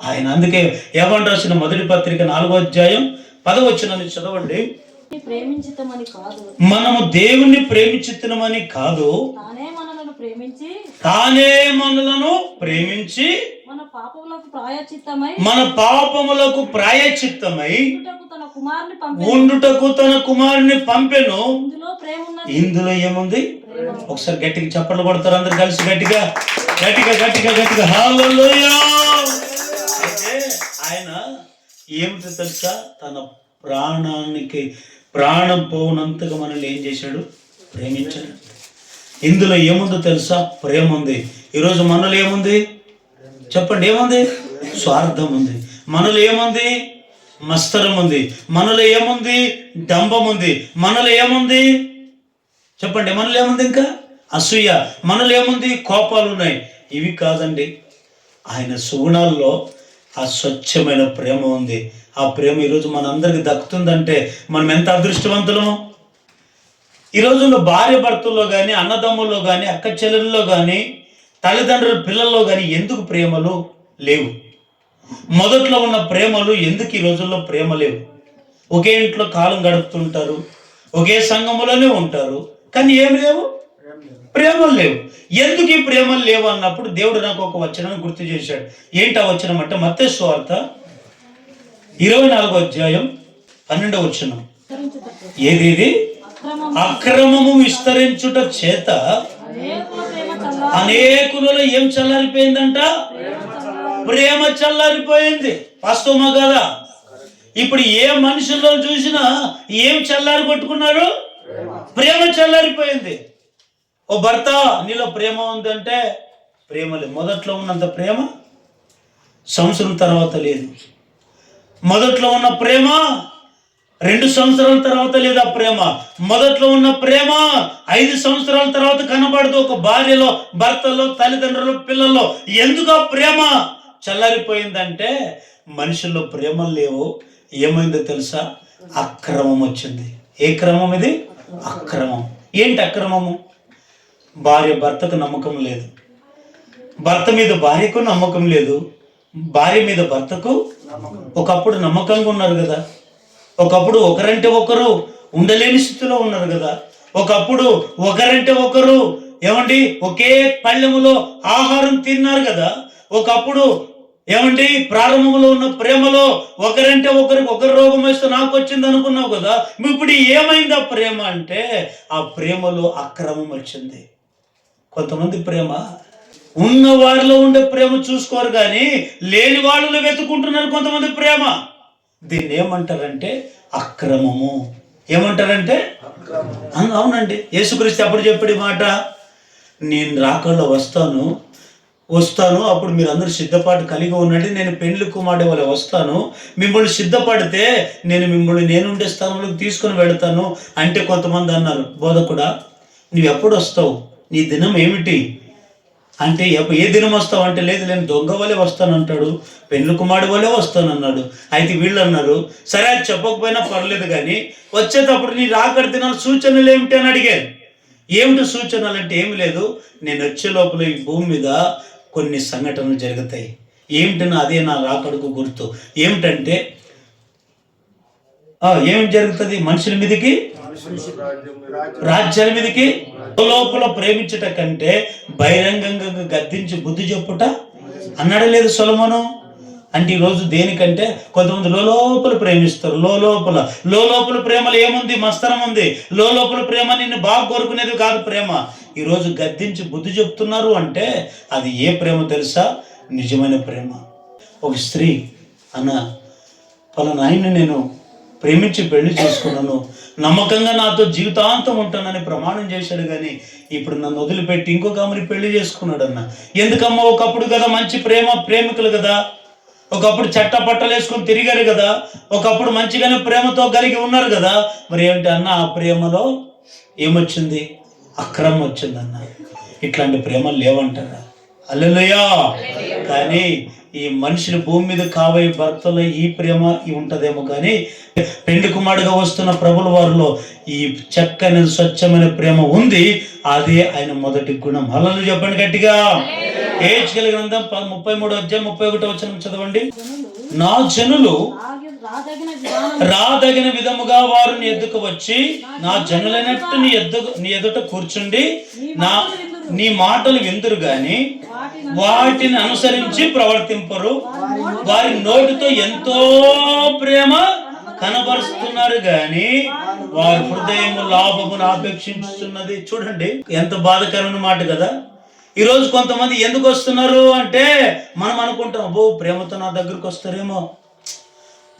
[SPEAKER 1] ఆయన అందుకే యోహాను రాసిన మొదటి పత్రిక 4వ అధ్యాయం 10వ వచనాన్ని చదవండి. మనము దేవుణ్ణి ప్రేమించుతున్నామని కాదు, తానే మనలను ప్రేమించి మన పాపములకు ప్రాయశ్చిత్తమై ఉండుటకు తన కుమారుని పంపెను. ఇందులో ఏముంది? ఒకసారి గట్టిగా చప్పట్లు కొడతారు అందరు కలిసి, గట్టిగా గట్టిగా గట్టిగా గట్టిగా హల్లెలూయా. అయితే ఆయన ఏమిటో తెలుసా? తన ప్రాణానికి ప్రాణం పోనంతగా మనల్ని ఏం చేశాడు? ప్రేమించాడు. ఇందులో ఏముందో తెలుసా? ప్రేమ ఉంది. ఈరోజు మనలో ఏముంది చెప్పండి? ఏముంది? స్వార్థం ఉంది. మనలో ఏముంది? మస్తరం ఉంది. మనలో ఏముంది? డంబం ఉంది. మనలో ఏముంది చెప్పండి? మనలో ఏముంది? ఇంకా అసూయ. మనలో ఏముంది? కోపాలు ఉన్నాయి. ఇవి కాదండి, ఆయన సుగుణాల్లో ఆ స్వచ్ఛమైన ప్రేమ ఉంది. ఆ ప్రేమ ఈరోజు మనందరికి దక్కుతుందంటే మనం ఎంత అదృష్టవంతులము. ఈ రోజుల్లో భార్య భర్తల్లో కానీ, అన్నదమ్ముల్లో కానీ, అక్క చెల్లెల్లో కానీ, తల్లిదండ్రుల పిల్లల్లో కానీ ఎందుకు ప్రేమలు లేవు? మొదట్లో ఉన్న ప్రేమలు ఎందుకు ఈ రోజుల్లో ప్రేమ లేవు? ఒకే ఇంట్లో కాలం గడుపుతుంటారు, ఒకే సంఘములోనే ఉంటారు, కానీ ఏమి లేవు, ప్రేమలు లేవు. ఎందుకు ఈ ప్రేమలు లేవు అన్నప్పుడు దేవుడు నాకు ఒక వచనాన్ని గుర్తు చేశాడు. ఏంటి ఆ వచనం అంటే మత్తయి సువార్త 24వ అధ్యాయం 12వ వచనం. ఏది? అక్రమము విస్తరించుట చేత అనేకులలో ఏం చల్లారిపోయిందంట? ప్రేమ చల్లారిపోయింది. వాస్తవమా కదా? ఇప్పుడు ఏ మనుషుల్లో చూసినా ఏం చల్లారి కొట్టుకున్నారు? ప్రేమ చల్లారిపోయింది. ఓ భర్త, నీలో ప్రేమ ఉందంటే ప్రేమ లేదు. మొదట్లో ఉన్నంత ప్రేమ సంవత్సరం తర్వాత లేదు. మొదట్లో ఉన్న ప్రేమ 2 సంవత్సరాల తర్వాత లేదు. ఆ ప్రేమ మొదట్లో ఉన్న ప్రేమ 5 సంవత్సరాల తర్వాత కనబడదు. ఒక భార్యలో, భర్తలో, తల్లిదండ్రులు, పిల్లల్లో. ఎందుకు ఆ ప్రేమ చల్లారిపోయిందంటే మనుషుల్లో ప్రేమలు లేవు. ఏమైందో తెలుసా? అక్రమం వచ్చింది. ఏ క్రమం ఇది? అక్రమం. ఏంటి అక్రమము? భార్య భర్తకు నమ్మకం లేదు, భర్త మీద భార్యకు నమ్మకం లేదు, భార్య మీద భర్తకు ఒకప్పుడు నమ్మకంగా ఉన్నారు కదా. ఒకప్పుడు ఒకరంటే ఒకరు ఉండలేని స్థితిలో ఉన్నారు కదా. ఒకప్పుడు ఒకరంటే ఒకరు ఏమండి ఒకే పళ్ళెములో ఆహారం తిన్నారు కదా. ఒకప్పుడు ఏమండి ప్రారంభంలో ఉన్న ప్రేమలో ఒకరంటే ఒకరికి ఒకరు రోగం వస్తే నాకు వచ్చింది అనుకున్నావు కదా. ఇప్పుడు ఏమైంది ఆ ప్రేమ అంటే ఆ ప్రేమలో అక్రమం వచ్చింది. కొంతమంది ప్రేమ ఉన్న వారిలో ఉండే ప్రేమ చూసుకోరు కానీ లేని వాళ్ళలో వెతుకుంటున్నారు కొంతమంది ప్రేమ. దీన్ని ఏమంటారంటే అక్రమము. ఏమంటారంటే అవునండి. యేసుక్రీస్తు అప్పుడు చెప్పాడు మాట, నేను రాకల్లో వస్తాను అప్పుడు మీరు అందరూ సిద్ధపాటు కలిగి ఉండండి, నేను పెండ్లి కుమారుడి వల్ల వస్తాను, మిమ్మల్ని సిద్ధపడితే నేను ఉండే స్థలంలోకి తీసుకొని వెళతాను అంటే కొంతమంది అన్నారు, బోధకుడా నువ్వు ఎప్పుడు వస్తావు, నీ దినం ఏమిటి అంటే ఏ దినం వస్తావు అంటే లేదు నేను దొంగ వలే వస్తాను అంటాడు, పెండ్లి కుమారుడి వలే వస్తాను అన్నాడు. అయితే వీళ్ళు అన్నారు సరే అది చెప్పకపోయినా పర్లేదు కానీ వచ్చేటప్పుడు నీ రాకడ దినాల సూచనలు ఏమిటి అని అడిగాను. ఏమిటి సూచనలు అంటే ఏమి లేదు, నేను వచ్చే లోపల ఈ భూమి మీద కొన్ని సంఘటనలు జరుగుతాయి. ఏమిటన్నా అదే నా రాకడకు గుర్తు. ఏమిటంటే ఏమి జరుగుతుంది? మనుషుల మీదకి, రాజ్యాల మీదకి లోపల ప్రేమించుట కంటే బహిరంగంగా గద్దించి బుద్ధి చెప్పుట అన్నాడు లేదు సొలొమోను. అంటే ఈరోజు దేనికంటే కొంతమంది లోపల ప్రేమిస్తారు. లోపల ప్రేమలో ఏముంది? మస్తరం ఉంది. లోపల ప్రేమ నిన్ను బాగా కోరుకునేది కాదు ప్రేమ. ఈరోజు గద్దించి బుద్ధి చెప్తున్నారు అంటే అది ఏ ప్రేమ తెలుసా? నిజమైన ప్రేమ. ఒక స్త్రీ అన్న పలానా ఆయన్ని నేను ప్రేమించి పెళ్లి చేసుకున్నాను, నమ్మకంగా నాతో జీవితాంతం ఉంటానని ప్రమాణం చేశాడు, కానీ ఇప్పుడు నన్ను వదిలిపెట్టి ఇంకొక ఆమెని పెళ్లి చేసుకున్నాడు అన్న. ఎందుకమ్మా? ఒకప్పుడు కదా మంచి ప్రేమికులు కదా, ఒకప్పుడు చట్టపట్టలు వేసుకొని తిరిగారు కదా, ఒకప్పుడు మంచిగానే ప్రేమతో కలిగి ఉన్నారు కదా. మరి ఏంటి అన్న ఆ ప్రేమలో ఏమొచ్చింది? అక్రమం వచ్చిందన్న. ఇట్లాంటి ప్రేమలు లేవంటారా? హల్లెలూయా. కానీ ఈ మనుషుల భూమి మీద కాబోయే భర్తలో ఈ ప్రేమ ఉంటదేమో, కానీ పెండ్లి కుమారుడుగా వస్తున్న ప్రభుల వారిలో ఈ చక్కని స్వచ్ఛమైన ప్రేమ ఉంది. అదే ఆయన మొదటి గుణం. హల్లెలూయా చెప్పండి గట్టిగా. హెచ్కేల గ్రంథం 33వ అధ్యాయం 31వ వచనం చదవండి. నా జనులు రాదగిన విధముగా వారు నీ ఎద్దుకు వచ్చి నా జనులైనట్టు నీ ఎదుట కూర్చుండి నీ మాటలు విందురు గాని వాటిని అనుసరించి ప్రవర్తింపరు. వారి నోటితో ఎంతో ప్రేమ కనబరుస్తున్నారు గాని వారి హృదయము లాభమును ఆపేక్షించుతున్నది. చూడండి ఎంత బాధకరమైన మాట కదా. ఈరోజు కొంతమంది ఎందుకు వస్తున్నారు అంటే మనం అనుకుంటాం అబ్బో ప్రేమతో నా దగ్గరకు వస్తారేమో,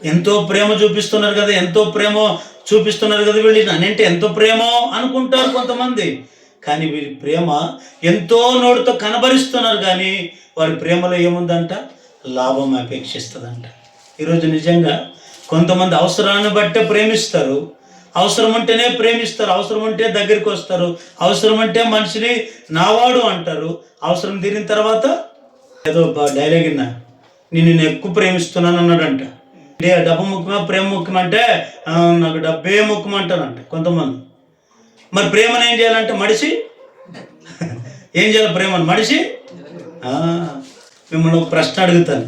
[SPEAKER 1] ఎంతో ప్రేమ చూపిస్తున్నారు కదా వీళ్ళు నన్నంటే ఎంతో ప్రేమ అనుకుంటారు కొంతమంది. కానీ వీరి ప్రేమ ఎంతో నోటితో కనబరుస్తున్నారు కానీ వారి ప్రేమలో ఏముందంట? లాభం అపేక్షిస్తుందంట. ఈరోజు నిజంగా కొంతమంది అవసరాన్ని బట్టే ప్రేమిస్తారు, అవసరం అంటేనే ప్రేమిస్తారు, అవసరం అంటే దగ్గరికి వస్తారు, అవసరం అంటే మనిషిని నావాడు అంటారు. అవసరం తీరిన తర్వాత ఏదో డైలాగ్ విన్నా, నేను ఎక్కువ ప్రేమిస్తున్నాను అన్నాడంట. డబ్బు ముఖ్యమా ప్రేమ ముఖ్యమంటే నాకు డబ్బే ముఖ్యమంటానంట కొంతమంది. మరి ప్రేమను ఏం చేయాలంటే మడిసి ఏం చేయాలి? ప్రేమను మడిసి మిమ్మల్ని ఒక ప్రశ్న అడుగుతాను,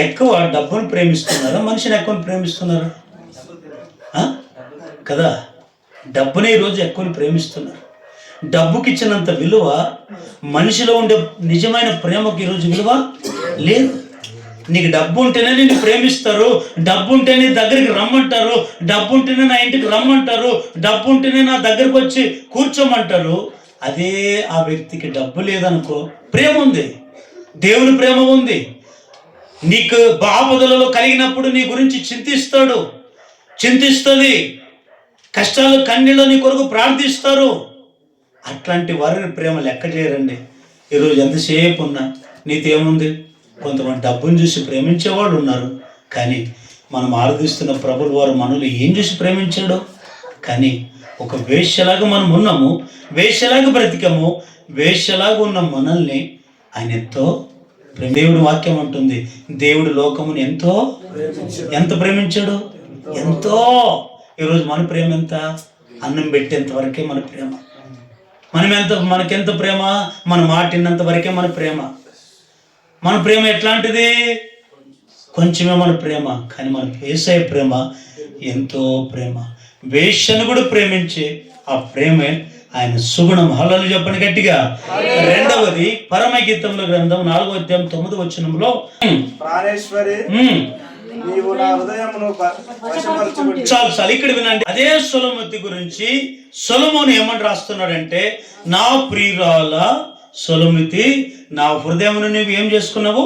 [SPEAKER 1] ఎక్కువ డబ్బును ప్రేమిస్తున్నారా మనిషిని ఎక్కువ ప్రేమిస్తున్నారా? కదా, డబ్బునే ఈరోజు ఎక్కువ ప్రేమిస్తున్నారు. డబ్బుకి ఇచ్చినంత విలువ మనిషిలో ఉండే నిజమైన ప్రేమకి ఈరోజు విలువ లేదు. నీకు డబ్బు ఉంటేనే నిన్ను ప్రేమిస్తారు, డబ్బు ఉంటేనే దగ్గరికి రమ్మంటారు, డబ్బు ఉంటేనే నా ఇంటికి రమ్మంటారు, డబ్బు ఉంటేనే నా దగ్గరకు వచ్చి కూర్చోమంటారు. అదే ఆ వ్యక్తికి డబ్బు లేదనుకో, ప్రేమ ఉంది, దేవుని ప్రేమ ఉంది, నీకు ఆపదలలో కలిగినప్పుడు నీ గురించి చింతిస్తుంది. కష్టాలు కన్నీళ్ళు నీ కొరకు ప్రార్థిస్తారు. అట్లాంటి వారిని ప్రేమ లెక్క చేయరండి. ఈరోజు ఎంతసేపు ఉన్నా నీతో ఏముంది? కొంతమంది డబ్బును చూసి ప్రేమించేవాళ్ళు ఉన్నారు. కానీ మనం ఆరాధిస్తున్న ప్రభుల వారు మనల్ని ఏం చూసి ప్రేమించాడు? కానీ ఒక వేశ్యలాగా మనం ఉన్నాము, వేశ్యలాగా బ్రతికాము, వేశ్యలాగా ఉన్న మనల్ని ఆయన ఎంతో దేవుడి వాక్యం అంటుంది, దేవుడు లోకముని ఎంత ప్రేమించాడు, ఎంతో. ఈరోజు మన ప్రేమ ఎంత? అన్నం పెట్టేంత వరకే మన ప్రేమ. మనకెంత ప్రేమ? మన మాట విన్నంత వరకే మన ప్రేమ. మన ప్రేమ ఎట్లాంటిది? కొంచెమే మన ప్రేమ. కానీ మన యేసయ్య ప్రేమ ఎంతో ప్రేమ. వేశ్యను కూడా ప్రేమించి ఆ ప్రేమే ఆయన సుగుణం. హల్లెలూయా చెప్పండి గట్టిగా. రెండవది పరమగీతముల గ్రంథం 4వ అధ్యాయం 9వ వచనంలో చాలు ఇక్కడ వినండి. అదే సొలొమోను గురించి సొలొమోను ఏమని రాస్తున్నాడంటే, నా ప్రియురాల సొలొమితి, నా హృదయమును నువ్వు ఏం చేసుకున్నావు?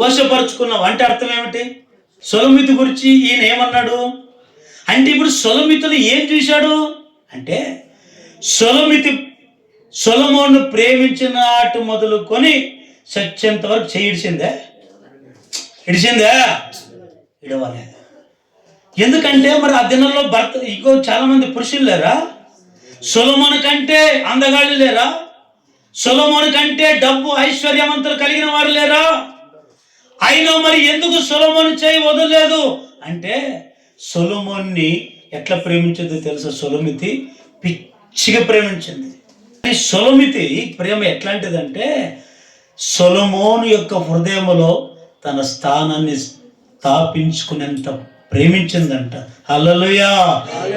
[SPEAKER 1] వశపరుచుకున్నావు. అంటే అర్థం ఏమిటి? సొలొమితి గురించి ఈయన ఏమన్నాడు అంటే, ఇప్పుడు సొలొమితులు ఏం చూశాడు అంటే, సొలొమోను ప్రేమించిన నాటి మొదలుకొని చచ్చేంత వరకు ఇడిచిందా? ఇడవాలి. ఎందుకంటే మరి ఆ దినంలో భర్త ఇంకో చాలా మంది పురుషులు లేరా? సొలొమోను కంటే అందగాళ్ళు లేరా? సొలొమోను కంటే డబ్బు ఐశ్వర్యవంతులు కలిగిన వారు లేరా? అయినా మరి ఎందుకు సొలొమోను చేయి వదలలేదు అంటే, సొలొమోన్ని ఎట్లా ప్రేమించిందో తెలుసా? సొలొమితి పిచ్చిగా ప్రేమించింది. సొలొమితి ప్రేమ ఎట్లాంటిదంటే, సొలొమోను యొక్క హృదయములో తన స్థానాన్ని స్థాపించుకునేంత ప్రేమించిందంట. హల్లెలూయా.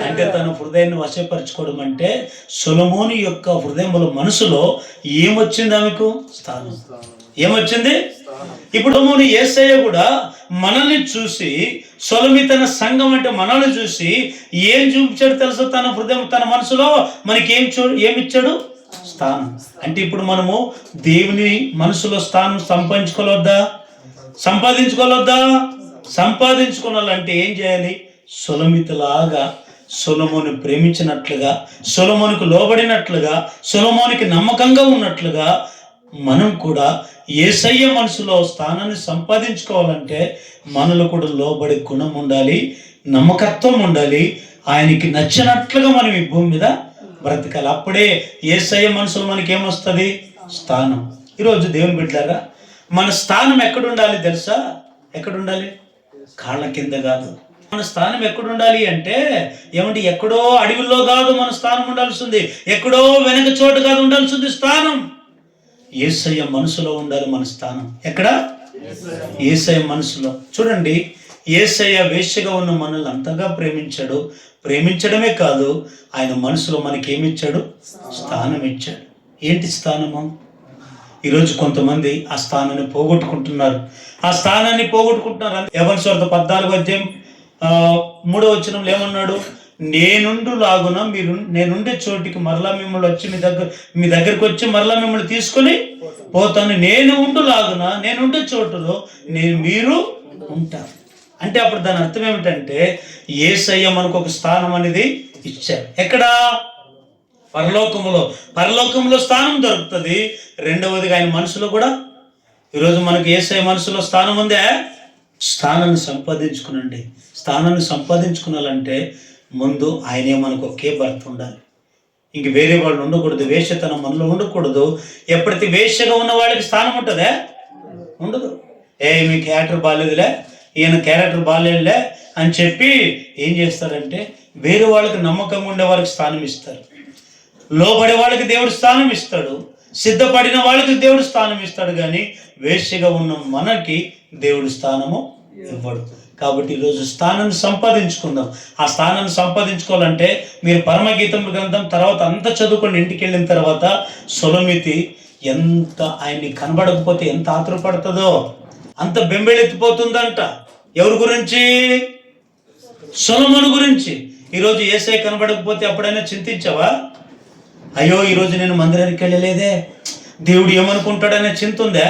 [SPEAKER 1] అంటే తన హృదయాన్ని వశపరచుకోవడం అంటే, సొలొమోను యొక్క హృదయములో మనసులో ఏమొచ్చింది? ఆమెకు స్థానం ఏమొచ్చింది? ఇప్పుడు సొలొమోను యేసయ్య కూడా మనల్ని చూసి, సొలొమి తన సంఘం అంటే మనల్ని చూసి ఏం చూపించాడు తెలుసా? తన హృదయం, తన మనసులో మనకి ఏమిచ్చాడు? స్థానం. అంటే ఇప్పుడు మనము దేవుని మనసులో స్థానం సంపాదించుకోవాలంటే ఏం చేయాలి? సొలొమితిలాగా సొలొమోను ప్రేమించినట్లుగా, సొలొమోనుకు లోబడినట్లుగా, సొలొమోనుకి నమ్మకంగా ఉన్నట్లుగా మనం కూడా యేసయ్య మనసులో స్థానాన్ని సంపాదించుకోవాలంటే మనలో కూడా లోబడి గుణం ఉండాలి, నమ్మకత్వం ఉండాలి. ఆయనకి నచ్చినట్లుగా మనం ఈ భూమి మీద బ్రతకాలి. అప్పుడే యేసయ్య మనసులో మనకి ఏమొస్తుంది? స్థానం. ఈరోజు దేవుని బిడ్డలారా, మన స్థానం ఎక్కడుండాలి తెలుసా? ఎక్కడుండాలి? కాళ్ళ కింద కాదు. మన స్థానం ఎక్కడుండాలి అంటే ఏమంటే, ఎక్కడో అడవిలో కాదు మన స్థానం ఉండాల్సింది, ఎక్కడో వెనక చోటు కాదు ఉండాల్సింది స్థానం. యేసయ్య మనసులో ఉండాలి మన స్థానం. ఎక్కడ? యేసయ్య మనసులో. చూడండి, యేసయ్య వేశ్యగా ఉన్న మనల్ని అంతగా ప్రేమించాడు. ప్రేమించడమే కాదు, ఆయన మనసులో మనకి ఏమిచ్చాడు? స్థానం ఇచ్చాడు. ఏంటి స్థానము? ఈరోజు కొంతమంది ఆ స్థానాన్ని పోగొట్టుకుంటున్నారు. యోహాను సువార్త 14వ అధ్యాయం 3వ వచనంలో ఏమన్నాడు? నేనుండు లాగున నేనుండే చోటికి మరలా మిమ్మల్ని వచ్చి మీ దగ్గరికి వచ్చి మరలా మిమ్మల్ని తీసుకొని పోతాను. నేనుండే చోటులో మీరు ఉంటారు. అంటే అప్పుడు దాని అర్థం ఏమిటంటే, యేసయ్య మనకు ఒక స్థానం అనేది ఇచ్చారు. ఎక్కడ? పరలోకములో స్థానం దొరుకుతుంది. రెండవదిగా ఆయన మనసులో కూడా. ఈరోజు మనకు యేసయ్య మనసులో స్థానం ఉందే. స్థానాన్ని సంపాదించుకునండి. స్థానాన్ని సంపాదించుకున్నాలంటే ముందు ఆయనే మనకు ఒకే భర్త ఉండాలి. ఇంక వేరే వాళ్ళు ఉండకూడదు. వేశ్యతనం మనలో ఉండకూడదు. ఎప్పుడైతే వేశ్యగా ఉన్న వాళ్ళకి స్థానం ఉంటుందే? ఉండదు. మీ క్యారెక్టర్ బాగాలేదులే, ఈయన క్యారెక్టర్ బాగాలేదులే అని చెప్పి ఏం చేస్తారంటే, వేరే వాళ్ళకి నమ్మకంగా ఉండే వాళ్ళకి స్థానం ఇస్తారు. లోబడే వాళ్ళకి దేవుడు స్థానం ఇస్తాడు. సిద్ధపడిన వాళ్ళకి దేవుడు స్థానం ఇస్తాడు. కానీ వేశ్యగా ఉన్న మనకి దేవుడు స్థానము ఇవ్వడు. కాబట్టి ఈరోజు స్థానాన్ని సంపాదించుకుందాం. ఆ స్థానాన్ని సంపాదించుకోవాలంటే మీరు పరమగీతం గ్రంథం తర్వాత అంతా చదువుకొని ఇంటికి వెళ్ళిన తర్వాత, సొలొమితి ఎంత ఆయన్ని కనబడకపోతే ఎంత ఆతురపడుతుందో, అంత బెంబెళెత్తిపోతుందంట. ఎవరి గురించి? సొలొమోను గురించి. ఈరోజు యేసయ్య కనబడకపోతే ఎప్పుడైనా చింతించావా? అయ్యో ఈరోజు నేను మందిరానికి వెళ్ళలేదే, దేవుడు ఏమనుకుంటాడనే చింత ఉందా?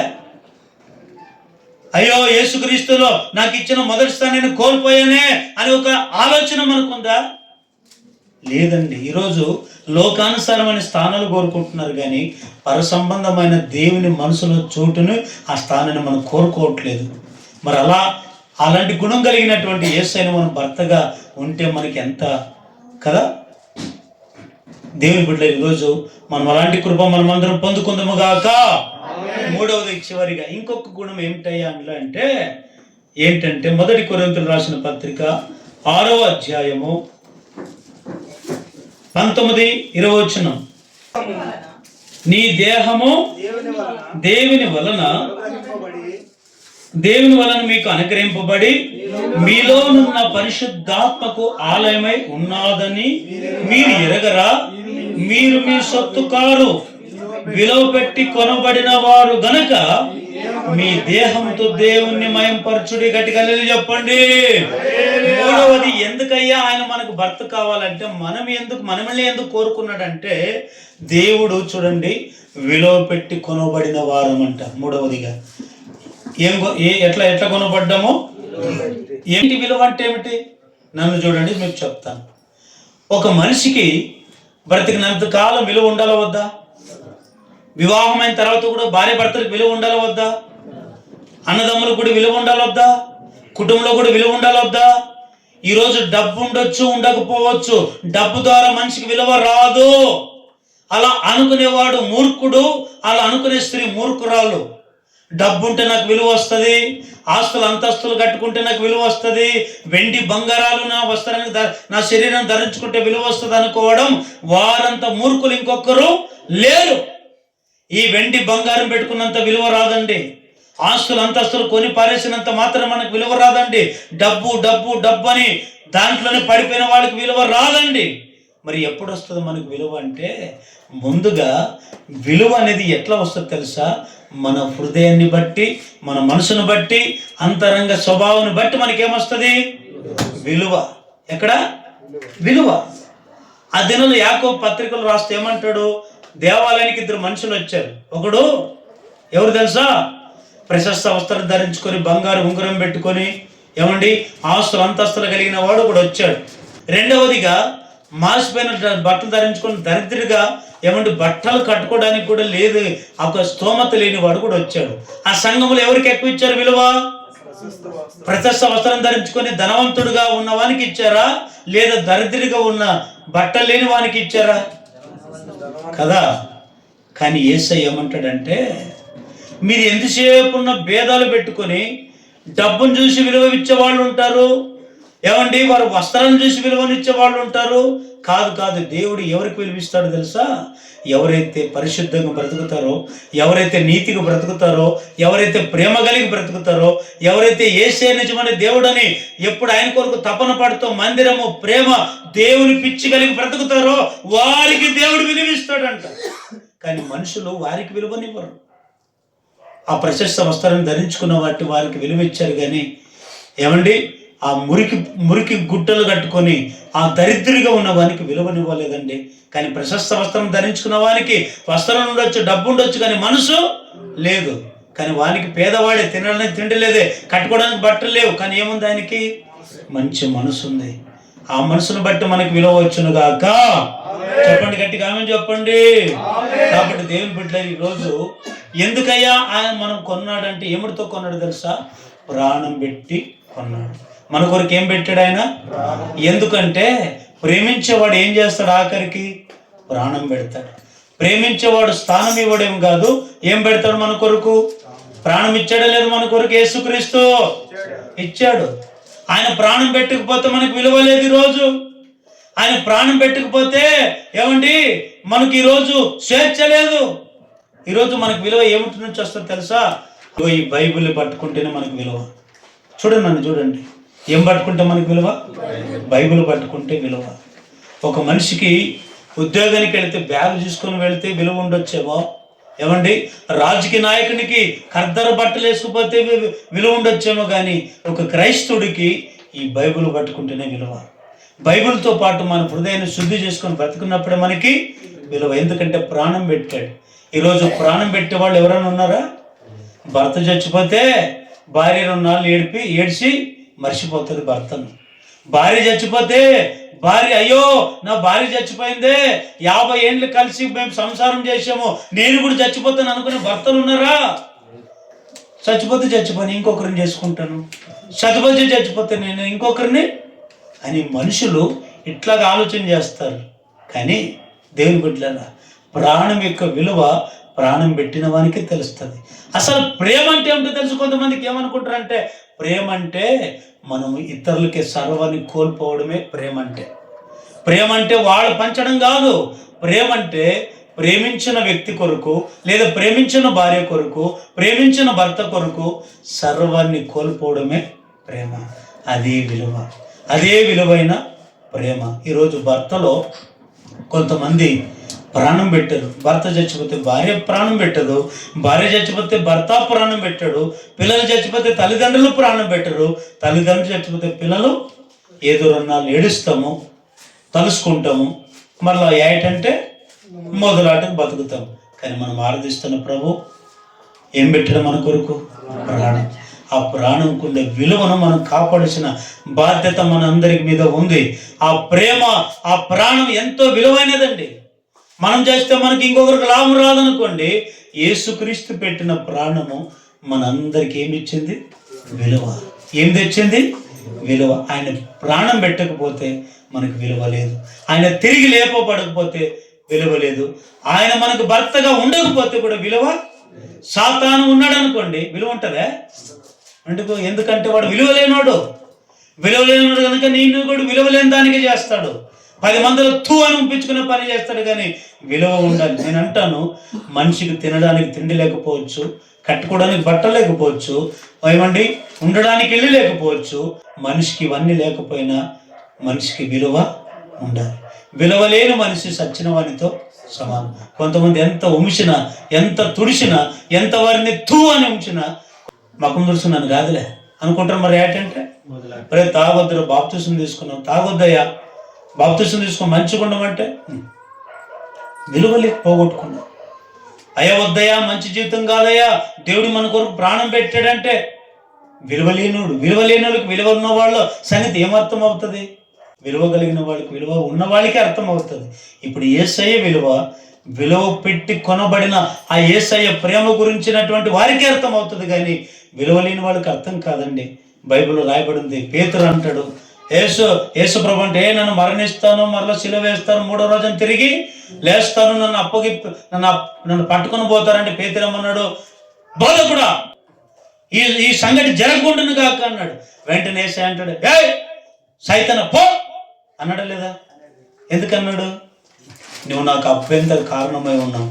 [SPEAKER 1] అయ్యో యేసుక్రీస్తులో నాకు ఇచ్చిన మొదటి స్థానాన్ని కోల్పోయానే అని ఒక ఆలోచన మనకుందా? లేదండి. ఈరోజు లోకానుసారమైన స్థానాలు కోరుకుంటున్నారు కానీ పరసంబంధమైన దేవుని మనసులో చోటును ఆ స్థానాన్ని మనం కోరుకోవట్లేదు. మరి అలాంటి గుణం కలిగినటువంటి యేసయ్యను మనం భర్తగా ఉంటే మనకి ఎంత కదా. దేవుని బిడ్డలు ఈరోజు మనం అలాంటి కృప మనమందరం పొందుకుందాము గాక. మూడవది చివరిగా ఇంకొక గుణం ఏమిటయ్యా అందులో అంటే ఏంటంటే 1 కొరింథీయులకు రాసిన పత్రిక 6వ అధ్యాయము 19-20 నీ దేహము దేవుని వలన మీకు అనుగ్రహింపబడి మీలోనున్న పరిశుద్ధాత్మకు ఆలయమై ఉన్నాదని మీరు ఎరగరా? మీరు మీ సొత్తు కారు, విలువ పెట్టి కొనబడిన వారు గనక మీ దేహంతో దేవుణ్ణి మయంపరచుడి. గట్టిగా చెప్పండి. మూడవది, ఎందుకయ్యా ఆయన మనకు భర్త కావాలంటే మనల్ని ఎందుకు కోరుకున్నాడంటే దేవుడు చూడండి విలువ పెట్టి కొనబడిన వారమంట. మూడవదిగా ఎట్లా కొనబడ్డామో, ఏంటి విలువ అంటే ఏమిటి? నన్ను చూడండి, మీకు చెప్తాను. ఒక మనిషికి బ్రతికినంత కాలం విలువ ఉండాలా వద్దా? వివాహమైన తర్వాత కూడా భార్య భర్తలకు విలువ ఉండాలా వద్దా? అన్నదమ్ములకు కూడా విలువ ఉండాలి వద్దా? కుటుంబంలో కూడా విలువ ఉండాలి వద్దా? ఈరోజు డబ్బు ఉండొచ్చు, ఉండకపోవచ్చు. డబ్బు ద్వారా మనిషికి విలువ రాదు. అలా అనుకునేవాడు మూర్ఖుడు, అలా అనుకునే స్త్రీ మూర్ఖురాలు. డబ్బు ఉంటే నాకు విలువ వస్తుంది, ఆస్తులు అంతస్తులు కట్టుకుంటే నాకు విలువ వస్తుంది, వెండి బంగారాలు నా వస్త్రానికి నా శరీరం ధరించుకుంటే విలువ వస్తుంది అనుకోవడం, వారంత మూర్ఖులు ఇంకొకరు లేరు. ఈ వెండి బంగారం పెట్టుకున్నంత విలువ రాదండి. ఆస్తులు అంతస్తులు కొని పారేసినంత మాత్రం మనకు విలువ రాదండి. డబ్బు డబ్బు డబ్బు అని దాంట్లోనే పడిపోయిన వాళ్ళకి విలువ రాదండి. మరి ఎప్పుడు వస్తుంది మనకు విలువ అంటే, ముందుగా విలువ అనేది ఎట్లా వస్తుంది తెలుసా? మన హృదయాన్ని బట్టి, మన మనసును బట్టి, అంతరంగ స్వభావాన్ని బట్టి మనకేమొస్తుంది విలువ. ఎక్కడ విలువ? ఆ దినంలో యాకోబు పత్రికలు రాస్తే ఏమంటాడు? దేవాలయానికి 2 మనుషులు వచ్చారు. ఒకడు ఎవరు తెలుసా? ప్రశస్త వస్త్రం ధరించుకొని బంగారు ఉంగరం పెట్టుకొని ఏమండి ఆస్తులు అంతస్తులు కలిగిన వాడు కూడా వచ్చాడు. రెండవదిగా మాసిపోయిన బట్టలు ధరించుకొని దరిద్రుడిగా ఏమంటే బట్టలు కట్టుకోవడానికి కూడా లేదు, ఒక స్తోమత లేని వాడు కూడా వచ్చాడు. ఆ సంఘములు ఎవరికి ఎక్కువ ఇచ్చారు విలువ? ప్రశస్త వస్త్రం ధరించుకొని ధనవంతుడుగా ఉన్న వానికి ఇచ్చారా, లేదా దరిద్రుడిగా ఉన్న బట్టలు లేని వానికి ఇచ్చారా? కదా. కానీ యేసయ్య ఏమంటాడంటే, మీరు ఎంతసేపు ఉన్న భేదాలు పెట్టుకొని డబ్బును చూసి విలువ ఇచ్చేవాళ్ళు ఉంటారు, ఏమండి వారు వస్త్రాన్ని చూసి విలువనిచ్చే వాళ్ళు ఉంటారు. కాదు, దేవుడు ఎవరికి విలువిస్తాడో తెలుసా? ఎవరైతే పరిశుద్ధంగా బ్రతుకుతారో, ఎవరైతే నీతిగా బ్రతుకుతారో, ఎవరైతే ప్రేమ కలిగి బ్రతుకుతారో, ఎవరైతే యేసే నిజమైన దేవుడని ఎప్పుడు ఆయన కొరకు తపన పడుతూ మందిరము, ప్రేమ, దేవుని పిచ్చి కలిగి బ్రతుకుతారో వారికి దేవుడు విలువిస్తాడంట. కానీ మనుషులు వారికి విలువనివ్వరు. ఆ ప్రశస్త వస్త్రాన్ని ధరించుకున్న వారికి విలువ ఇచ్చారు కానీ ఏమండి ఆ మురికి గుట్టలు కట్టుకొని ఆ దరిద్రుడిగా ఉన్న వానికి విలువనివ్వలేదండి. కానీ ప్రశస్త వస్త్రం ధరించుకున్న వానికి వస్త్రం ఉండొచ్చు, డబ్బు ఉండొచ్చు, కానీ మనసు లేదు. కానీ వానికి పేదవాడే, తినడానికి తిండి లేదే, కట్టుకోవడానికి బట్టలు లేవు, కానీ ఏముంది? ఆయనకి మంచి మనసు ఉంది. ఆ మనసును బట్టి మనకి విలువ వచ్చును గాక. చెప్పండి, గట్టిగా ఆమేన్ చెప్పండి. కాబట్టి దేవుని బిడ్డలు ఈరోజు ఎందుకయ్యా ఆయన మనం కొన్నాడంటే ఏమిటితో కొన్నాడు తెలుసా? ప్రాణం పెట్టి కొన్నాడు. మన కొరకు ఏం పెట్టాడు ఆయన? ఎందుకంటే ప్రేమించేవాడు ఏం చేస్తాడు? ఆఖరికి ప్రాణం పెడతాడు. ప్రేమించేవాడు స్థానం ఇవ్వడం కాదు, ఏం పెడతాడు మన కొరకు? ప్రాణం ఇచ్చాడా లేదు మన కొరకు? యేసుక్రీస్తు ఇచ్చాడు. ఆయన ప్రాణం పెట్టకపోతే మనకు విలువ లేదు. ఈరోజు ఆయన ప్రాణం పెట్టకపోతే ఏమండి మనకి ఈరోజు స్వేచ్ఛ లేదు. ఈరోజు మనకు విలువ ఏమిటి నుంచి వస్తుంది తెలుసా? ఈ బైబిల్ పట్టుకుంటేనే మనకు విలువ. చూడండి, నన్ను చూడండి, ఏం పట్టుకుంటే మనకు విలువ? బైబిల్ పట్టుకుంటే విలువ. ఒక మనిషికి ఉద్యోగానికి వెళితే బ్యాగ్ తీసుకొని వెళితే విలువ ఉండొచ్చేమో, ఏమండి రాజకీయ నాయకునికి ఖద్దర బట్టలు వేసుకుపోతే విలువ ఉండొచ్చేమో, కానీ ఒక క్రైస్తవుడికి ఈ బైబిల్ పట్టుకుంటేనే విలువ. బైబిల్తో పాటు మన హృదయాన్ని శుద్ధి చేసుకొని బ్రతుకున్నప్పుడే మనకి విలువ. ఎందుకంటే ప్రాణం పెట్టాడు. ఈరోజు ప్రాణం పెట్టే వాళ్ళు ఎవరైనా ఉన్నారా? భర్త చచ్చిపోతే భార్య 2 నాళ్ళు ఏడ్చి మర్చిపోతుంది భర్తను. భార్య చచ్చిపోతే భార్య, అయ్యో నా భార్య చచ్చిపోయిందే, 50 ఏళ్ళు కలిసి మేము సంసారం చేసాము, నేను కూడా చచ్చిపోతాను అనుకునే భర్తలు ఉన్నారా? చచ్చిపోతే ఇంకొకరిని చేసుకుంటాను, చచ్చిపోతే నేను ఇంకొకరిని అని మనుషులు ఇట్లాగా ఆలోచన చేస్తారు. కానీ దేవుని బిడ్డలారా, ప్రాణం యొక్క విలువ ప్రాణం పెట్టిన వానికే తెలుస్తుంది. అసలు ప్రేమ అంటే ఏమిటో తెలుసు. కొంతమందికి ఏమనుకుంటారంటే ప్రేమ అంటే మనం ఇతరులకి సర్వాన్ని కోల్పోవడమే ప్రేమ అంటే. ప్రేమ అంటే వాళ్ళు పంచడం కాదు. ప్రేమ అంటే ప్రేమించిన వ్యక్తి కొరకు, లేదా ప్రేమించిన భార్య కొరకు, ప్రేమించిన భర్త కొరకు సర్వాన్ని కోల్పోవడమే ప్రేమ. అదే విలువ, అదే విలువైన ప్రేమ. ఈరోజు భర్తలో కొంతమంది ప్రాణం పెట్టరు. భర్త చచ్చిపోతే భార్య ప్రాణం పెట్టదు, భార్య చచ్చిపోతే భర్త ప్రాణం పెట్టాడు, పిల్లలు చచ్చిపోతే తల్లిదండ్రులు ప్రాణం పెట్టరు, తల్లిదండ్రులు చచ్చిపోతే పిల్లలు ఏదో 2 నాళ్ళు ఏడుస్తాము, తలుసుకుంటాము, మళ్ళీ ఏటంటే మొదలాటకు బతుకుతాం. కానీ మనం ఆరాధిస్తున్న ప్రభు ఏం పెట్టడం మన కొరకు? ప్రాణం. ఆ ప్రాణంకుండే విలువను మనం కాపాడాల్సిన బాధ్యత మన అందరికి మీద ఉంది. ఆ ప్రేమ, ఆ ప్రాణం ఎంతో విలువైనదండి. మనం చేస్తే మనకి ఇంకొకరికి లాభం రాదనుకోండి. యేసుక్రీస్తు పెట్టిన ప్రాణము మనందరికి ఏమి ఇచ్చింది? విలువ. ఏం తెచ్చింది? విలువ. ఆయన ప్రాణం పెట్టకపోతే మనకు విలువ లేదు. ఆయన తిరిగి లేపబడకపోతే విలువ లేదు. ఆయన మనకు భర్తగా ఉండకపోతే కూడా విలువ. సాతాను ఉన్నాడు అనుకోండి, విలువ ఉంటుందా? ఎందుకంటే వాడు విలువ లేనివాడు కనుక నేను కూడా విలువ లేని దానికే చేస్తాడు. 10 మందిలో తూ అని పంపించుకునే పని చేస్తాడు. కానీ విలువ ఉండాలి. నేను అంటాను, మనిషికి తినడానికి తిండి లేకపోవచ్చు, కట్టుకోవడానికి బట్టలు లేకపోవచ్చు, ఏమండి ఉండడానికి ఇల్లు లేకపోవచ్చు. మనిషికి ఇవన్నీ లేకపోయినా మనిషికి విలువ ఉండాలి. విలువ లేని మనిషి సచ్చిన వానితో సమానం. కొంతమంది ఎంత ఉంచినా, ఎంత తుడిచినా, ఎంత వారిని తూ అని ఉంచినా మకం తుడుచున్నాను కాదులే అనుకుంటారు. మరి ఏంటంటే మరి తాగొద్దురా, బాప్తిసం తీసుకున్నాం, తాగొద్దయ్యా, బాప్తిసం తీసుకుని మంచిగా ఉండమంటే విలువలే పోగొట్టుకున్నాం. అయ్యా వద్దయ్యా, మంచి జీవితం కాదయ్యా, దేవుడు మన కొరకు ప్రాణం పెట్టాడంటే విలువలేనుడు. విలువలేనుడికి విలువ ఉన్న వాళ్ళ సంగతి ఏమర్థం అవుతుంది? విలువ కలిగిన వాళ్ళకి, విలువ ఉన్న వాళ్ళకి అర్థం అవుతుంది. ఇప్పుడు యేసయ్య విలువ పెట్టి కొనబడిన ఆ యేసయ్య ప్రేమ గురించినటువంటి వారికి అర్థం అవుతుంది. కానీ విలువ లేని వాళ్ళకి అర్థం కాదండి. బైబిల్లో రాయబడింది, పేతురు అంటాడు, యేసు ప్రభు అంటే నన్ను మరణిస్తాను, మరలా సిలువ వేస్తాను, 3వ రోజున తిరిగి లేస్తాను, నన్ను పట్టుకొని పోతారంటే పేతురు ఏమన్నాడు? బోధకుడా, ఈ సంగతి జరగకుండాను కాక అన్నాడు. వెంటనే యేసయ్య అంటాడు, సైతాన పో అన్నాడు లేదా? ఎందుకన్నాడు? నువ్వు నాకు అభ్యంతర కారణమై ఉన్నావు.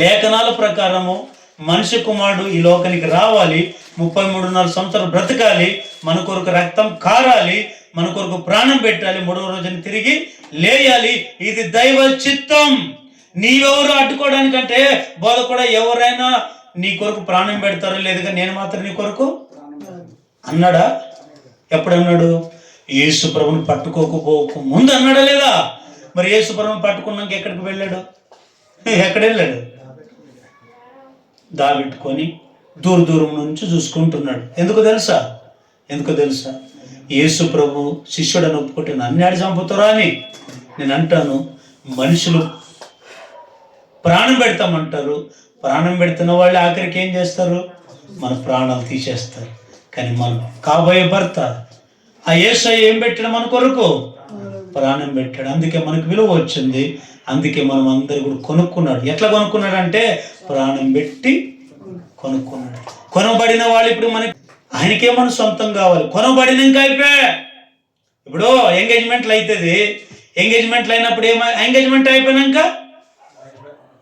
[SPEAKER 1] లేఖనాల ప్రకారము మనిషి కుమారుడు ఈ లోకానికి రావాలి, 33.5 సంవత్సరాలు బ్రతకాలి, మన కొరకు రక్తం కారాలి, మన కొరకు ప్రాణం పెట్టాలి, 3వ రోజున తిరిగి లేయాలి. ఇది దైవ చిత్తం. నీవెవరు అడ్డుకోవడానికంటే? బోధకుడా, ఎవరైనా నీ కొరకు ప్రాణం పెడతారో లేదుగా, నేను మాత్రం నీ కొరకు అన్నాడా? ఎప్పుడన్నాడు? యేసు ప్రభుని పట్టుకోకపోక ముందు అన్నాడా లేదా? మరి యేసు ప్రభుని పట్టుకున్నాక ఎక్కడికి వెళ్ళాడు? ఎక్కడ వెళ్ళాడు? దాబెట్టుకొని దూరం నుంచి చూసుకుంటున్నాడు. ఎందుకు తెలుసా? యేసు ప్రభు శిష్యుడని ఒప్పుకుంటే నన్ను ఆడి చంపుతారా అని నేను అంటాను. మనుషులు ప్రాణం పెడతామంటారు. ప్రాణం పెడుతున్న వాళ్ళు ఆఖరికి ఏం చేస్తారు? మన ప్రాణాలు తీసేస్తారు. కానీ మనం కాబోయే భర్త ఆ యేసయ్య ఏం పెట్టాడు? మన కొరకు ప్రాణం పెట్టాడు. అందుకే మనకు విలువ వచ్చింది. అందుకే మనం అందరు కూడా కొనుక్కున్నాడు. ఎట్లా కొనుక్కున్నాడు అంటే ప్రాణం పెట్టి కొనుక్కున్నాడు. కొనబడిన వాళ్ళు ఇప్పుడు మనకి ఆయనకే మన సొంతం కావాలి. కొనబడినాక అయిపోయా. ఇప్పుడు ఎంగేజ్మెంట్లు అవుతుంది. ఎంగేజ్మెంట్లు అయినప్పుడు ఎంగేజ్మెంట్ అయిపోయినాక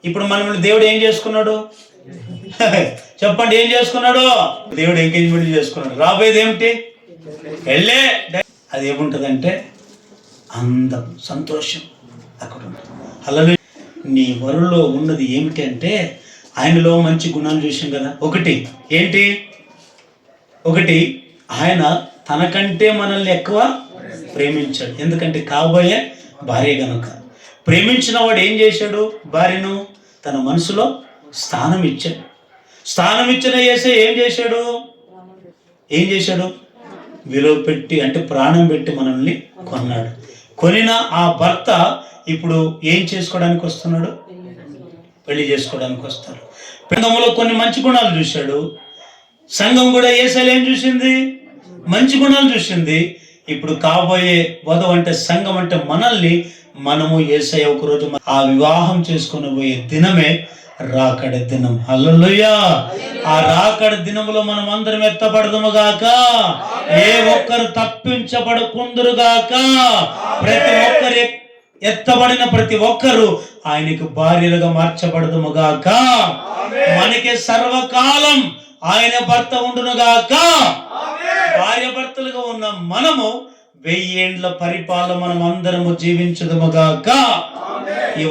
[SPEAKER 1] ఇప్పుడు మనల్ని దేవుడు ఏం చేసుకున్నాడు? చెప్పండి, ఏం చేసుకున్నాడు? దేవుడు ఎంగేజ్మెంట్ చేసుకున్నాడు. రాబోయేది ఏమిటి? వెళ్ళే. అది ఏముంటుందంటే అందం, సంతోషం అక్కడ ఉంటుంది. అలాగే నీ వరులో ఉన్నది ఏమిటి అంటే ఆయనలో మంచి గుణాలు చూసాం కదా. ఒకటి ఆయన తనకంటే మనల్ని ఎక్కువ ప్రేమించాడు. ఎందుకంటే కాబోయే భార్య గనుక. ప్రేమించిన వాడు ఏం చేశాడు? భార్యను తన మనసులో స్థానం ఇచ్చాడు. స్థానం ఇచ్చిన యేసే ఏం చేశాడు? ఏం చేశాడు? విలువ పెట్టి, అంటే ప్రాణం పెట్టి మనల్ని కొన్నాడు. కొనిన ఆ భర్త ఇప్పుడు ఏం చేసుకోవడానికి వస్తున్నాడు? పెళ్లి చేసుకోవడానికి వస్తాడు. సంఘంలో కొన్ని మంచి గుణాలు చూశాడు. సంఘం కూడా యేసయ్యలో ఏం చూసింది? మంచి గుణాలు చూసింది. ఇప్పుడు కాబోయే వధువు అంటే సంఘం అంటే మనల్ని, మనము యేసయ్య ఒకరోజు ఆ వివాహం చేసుకుని పోయే దినమే రాకడ దినం. హల్లెలూయా. ఆ రాకడ దినములో మనం అందరం ఎత్తబడదుము గాక. ఏ ఒక్కరు తప్పించబడకుందురు గాక. ప్రతి ఒక్కరు ఎత్తబడిన ప్రతి ఒక్కరు ఆయనకు భార్యలుగా మార్చబడదుము గాక. మనకి సర్వకాలం ఆయన భర్త ఉండును గాక. భార్య భర్తలుగా ఉన్న మనము 1000 ఏండ్ల పరిపాలన మనం అందరము జీవించుదుము గాక. ఈ